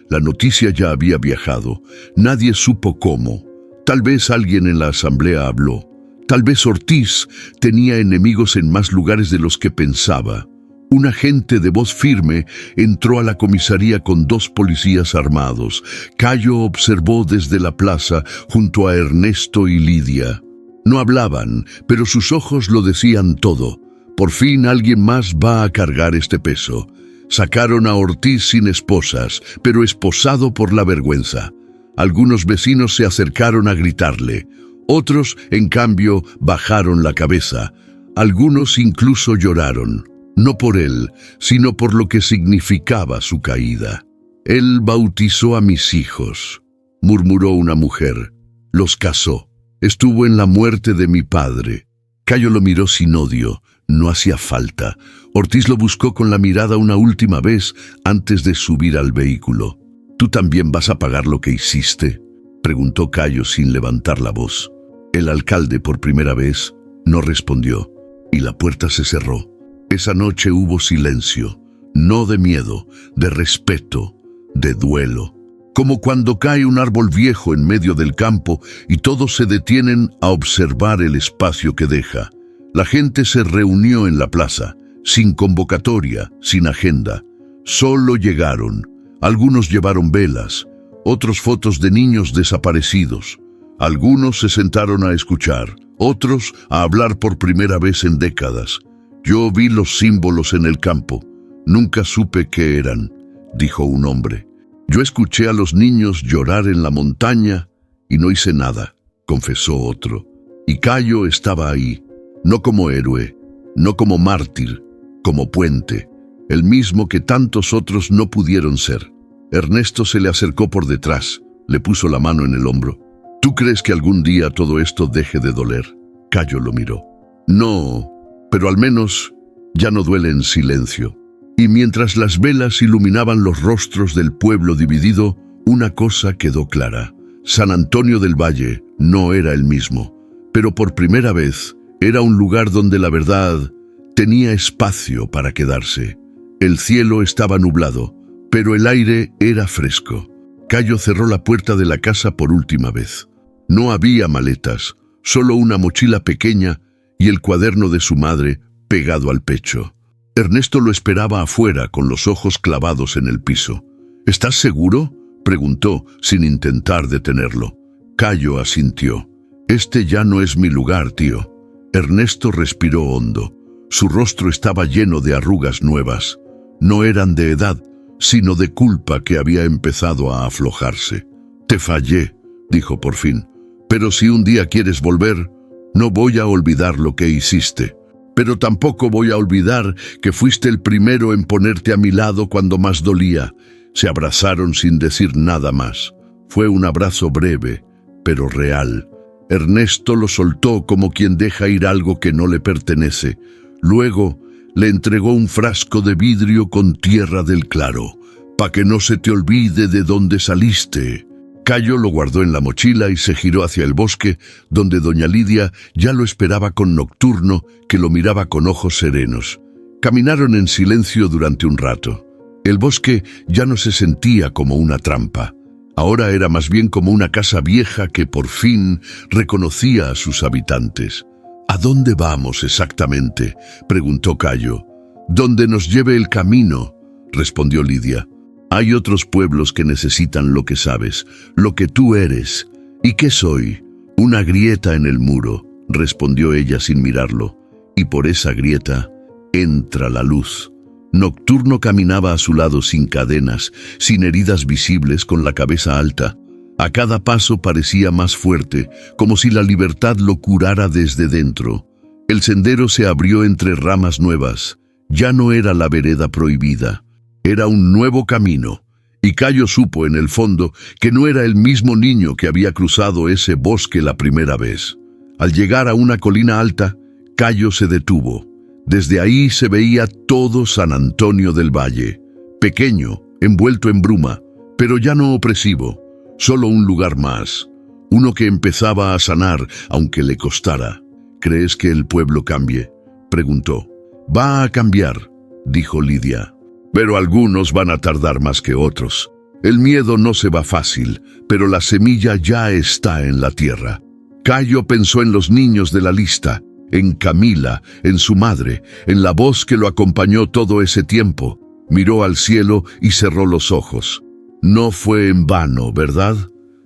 La noticia ya había viajado. Nadie supo cómo. Tal vez alguien en la asamblea habló. Tal vez Ortiz tenía enemigos en más lugares de los que pensaba. Un agente de voz firme entró a la comisaría con 2 policías armados. Cayo observó desde la plaza junto a Ernesto y Lidia. No hablaban, pero sus ojos lo decían todo. Por fin alguien más va a cargar este peso. Sacaron a Ortiz sin esposas, pero esposado por la vergüenza. Algunos vecinos se acercaron a gritarle. Otros, en cambio, bajaron la cabeza. Algunos incluso lloraron. No por él, sino por lo que significaba su caída. «Él bautizó a mis hijos», murmuró una mujer. «Los casó. Estuvo en la muerte de mi padre». Cayo lo miró sin odio. No hacía falta. Ortiz lo buscó con la mirada una última vez antes de subir al vehículo. «¿Tú también vas a pagar lo que hiciste?», preguntó Cayo sin levantar la voz. El alcalde, por primera vez, no respondió, y la puerta se cerró. Esa noche hubo silencio, no de miedo, de respeto, de duelo. Como cuando cae un árbol viejo en medio del campo y todos se detienen a observar el espacio que deja. La gente se reunió en la plaza, sin convocatoria, sin agenda. Solo llegaron. Algunos llevaron velas, otros fotos de niños desaparecidos. Algunos se sentaron a escuchar, otros a hablar por primera vez en décadas. Yo vi los símbolos en el campo. Nunca supe qué eran, dijo un hombre. Yo escuché a los niños llorar en la montaña y no hice nada, confesó otro. Y Cayo estaba ahí, no como héroe, no como mártir, como puente, el mismo que tantos otros no pudieron ser. Ernesto se le acercó por detrás, le puso la mano en el hombro. ¿Tú crees que algún día todo esto deje de doler? Cayo lo miró. No, pero al menos ya no duele en silencio. Y mientras las velas iluminaban los rostros del pueblo dividido, una cosa quedó clara. San Antonio del Valle no era el mismo, pero por primera vez era un lugar donde la verdad tenía espacio para quedarse. El cielo estaba nublado, pero el aire era fresco. Cayo cerró la puerta de la casa por última vez. No había maletas, solo una mochila pequeña y el cuaderno de su madre pegado al pecho. Ernesto lo esperaba afuera con los ojos clavados en el piso. ¿Estás seguro?, preguntó sin intentar detenerlo. Cayo asintió. Este ya no es mi lugar, tío. Ernesto respiró hondo. Su rostro estaba lleno de arrugas nuevas. No eran de edad, sino de culpa que había empezado a aflojarse. Te fallé, dijo por fin. Pero si un día quieres volver, no voy a olvidar lo que hiciste. Pero tampoco voy a olvidar que fuiste el primero en ponerte a mi lado cuando más dolía. Se abrazaron sin decir nada más. Fue un abrazo breve, pero real. Ernesto lo soltó como quien deja ir algo que no le pertenece. Luego le entregó un frasco de vidrio con tierra del claro, pa' que no se te olvide de dónde saliste. Cayo lo guardó en la mochila y se giró hacia el bosque, donde doña Lidia ya lo esperaba con Nocturno, que lo miraba con ojos serenos. Caminaron en silencio durante un rato. El bosque ya no se sentía como una trampa. Ahora era más bien como una casa vieja que por fin reconocía a sus habitantes. ¿A dónde vamos exactamente?, preguntó Cayo. «Donde nos lleve el camino», respondió Lidia. «Hay otros pueblos que necesitan lo que sabes, lo que tú eres». «¿Y qué soy?» «Una grieta en el muro», respondió ella sin mirarlo. «Y por esa grieta entra la luz». Nocturno caminaba a su lado sin cadenas, sin heridas visibles, con la cabeza alta. A cada paso parecía más fuerte, como si la libertad lo curara desde dentro. El sendero se abrió entre ramas nuevas. Ya no era la vereda prohibida. Era un nuevo camino, y Cayo supo en el fondo que no era el mismo niño que había cruzado ese bosque la primera vez. Al llegar a una colina alta, Cayo se detuvo. Desde ahí se veía todo San Antonio del Valle, pequeño, envuelto en bruma, pero ya no opresivo, solo un lugar más, uno que empezaba a sanar, aunque le costara. «¿Crees que el pueblo cambie?», preguntó. «Va a cambiar», dijo Lidia. «Pero algunos van a tardar más que otros. El miedo no se va fácil, pero la semilla ya está en la tierra». Cayo pensó en los niños de la lista, en Camila, en su madre, en la voz que lo acompañó todo ese tiempo. Miró al cielo y cerró los ojos. No fue en vano, ¿verdad?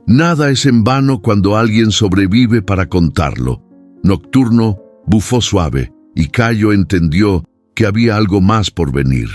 Nada es en vano cuando alguien sobrevive para contarlo. Nocturno bufó suave y Cayo entendió que había algo más por venir,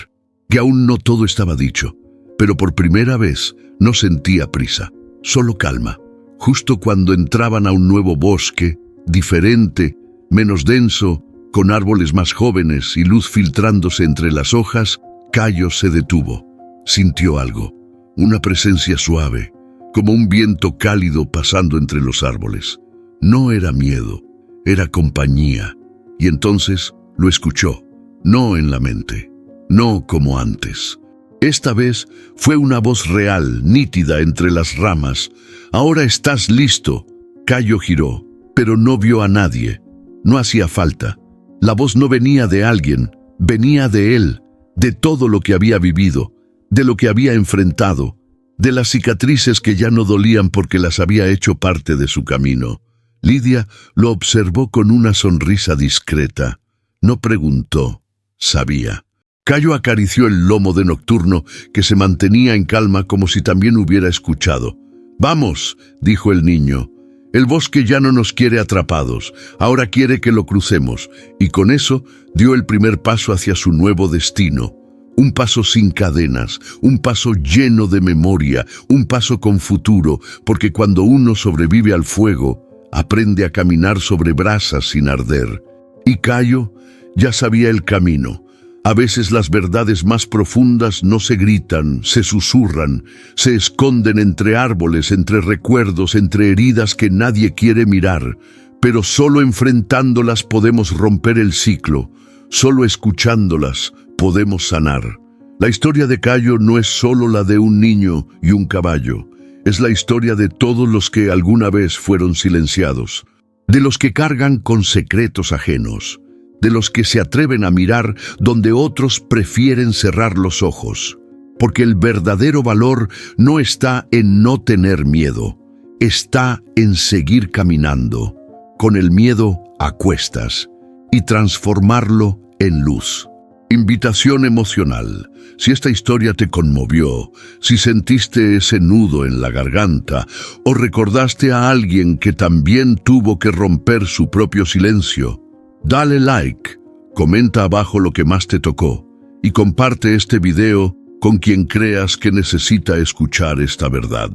que aún no todo estaba dicho, pero por primera vez no sentía prisa, solo calma. Justo cuando entraban a un nuevo bosque, diferente, menos denso, con árboles más jóvenes y luz filtrándose entre las hojas, Cayo se detuvo. Sintió algo, una presencia suave, como un viento cálido pasando entre los árboles. No era miedo, era compañía, y entonces lo escuchó, no en la mente, no como antes. Esta vez fue una voz real, nítida entre las ramas. «Ahora estás listo». Cayo giró, pero no vio a nadie. No hacía falta. La voz no venía de alguien, venía de él, de todo lo que había vivido, de lo que había enfrentado, de las cicatrices que ya no dolían porque las había hecho parte de su camino. Lidia lo observó con una sonrisa discreta. No preguntó, sabía. Cayo acarició el lomo de Nocturno, que se mantenía en calma como si también hubiera escuchado. «Vamos», dijo el niño. «El bosque ya no nos quiere atrapados, ahora quiere que lo crucemos», y con eso dio el primer paso hacia su nuevo destino. Un paso sin cadenas, un paso lleno de memoria, un paso con futuro, porque cuando uno sobrevive al fuego, aprende a caminar sobre brasas sin arder. Y Cayo ya sabía el camino. A veces las verdades más profundas no se gritan, se susurran, se esconden entre árboles, entre recuerdos, entre heridas que nadie quiere mirar. Pero solo enfrentándolas podemos romper el ciclo, solo escuchándolas podemos sanar. La historia de Cayo no es solo la de un niño y un caballo, es la historia de todos los que alguna vez fueron silenciados, de los que cargan con secretos ajenos, de los que se atreven a mirar donde otros prefieren cerrar los ojos. Porque el verdadero valor no está en no tener miedo, está en seguir caminando, con el miedo a cuestas, y transformarlo en luz. Invitación emocional. Si esta historia te conmovió, si sentiste ese nudo en la garganta, o recordaste a alguien que también tuvo que romper su propio silencio, dale like, comenta abajo lo que más te tocó y comparte este video con quien creas que necesita escuchar esta verdad.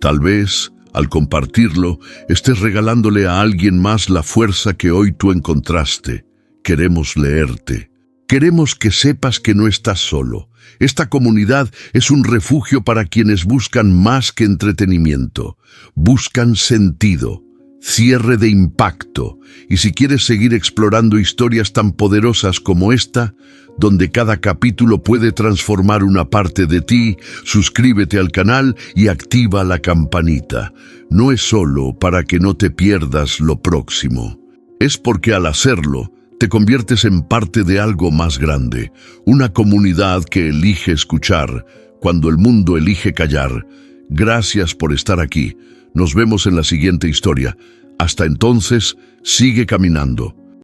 Tal vez, al compartirlo, estés regalándole a alguien más la fuerza que hoy tú encontraste. Queremos leerte. Queremos que sepas que no estás solo. Esta comunidad es un refugio para quienes buscan más que entretenimiento. Buscan sentido, cierre de impacto, y si quieres seguir explorando historias tan poderosas como esta, donde cada capítulo puede transformar una parte de ti, suscríbete al canal y activa la campanita. No es solo para que no te pierdas lo próximo, es porque al hacerlo, te conviertes en parte de algo más grande, una comunidad que elige escuchar cuando el mundo elige callar. Gracias por estar aquí. Nos vemos en la siguiente historia. Hasta entonces, sigue caminando.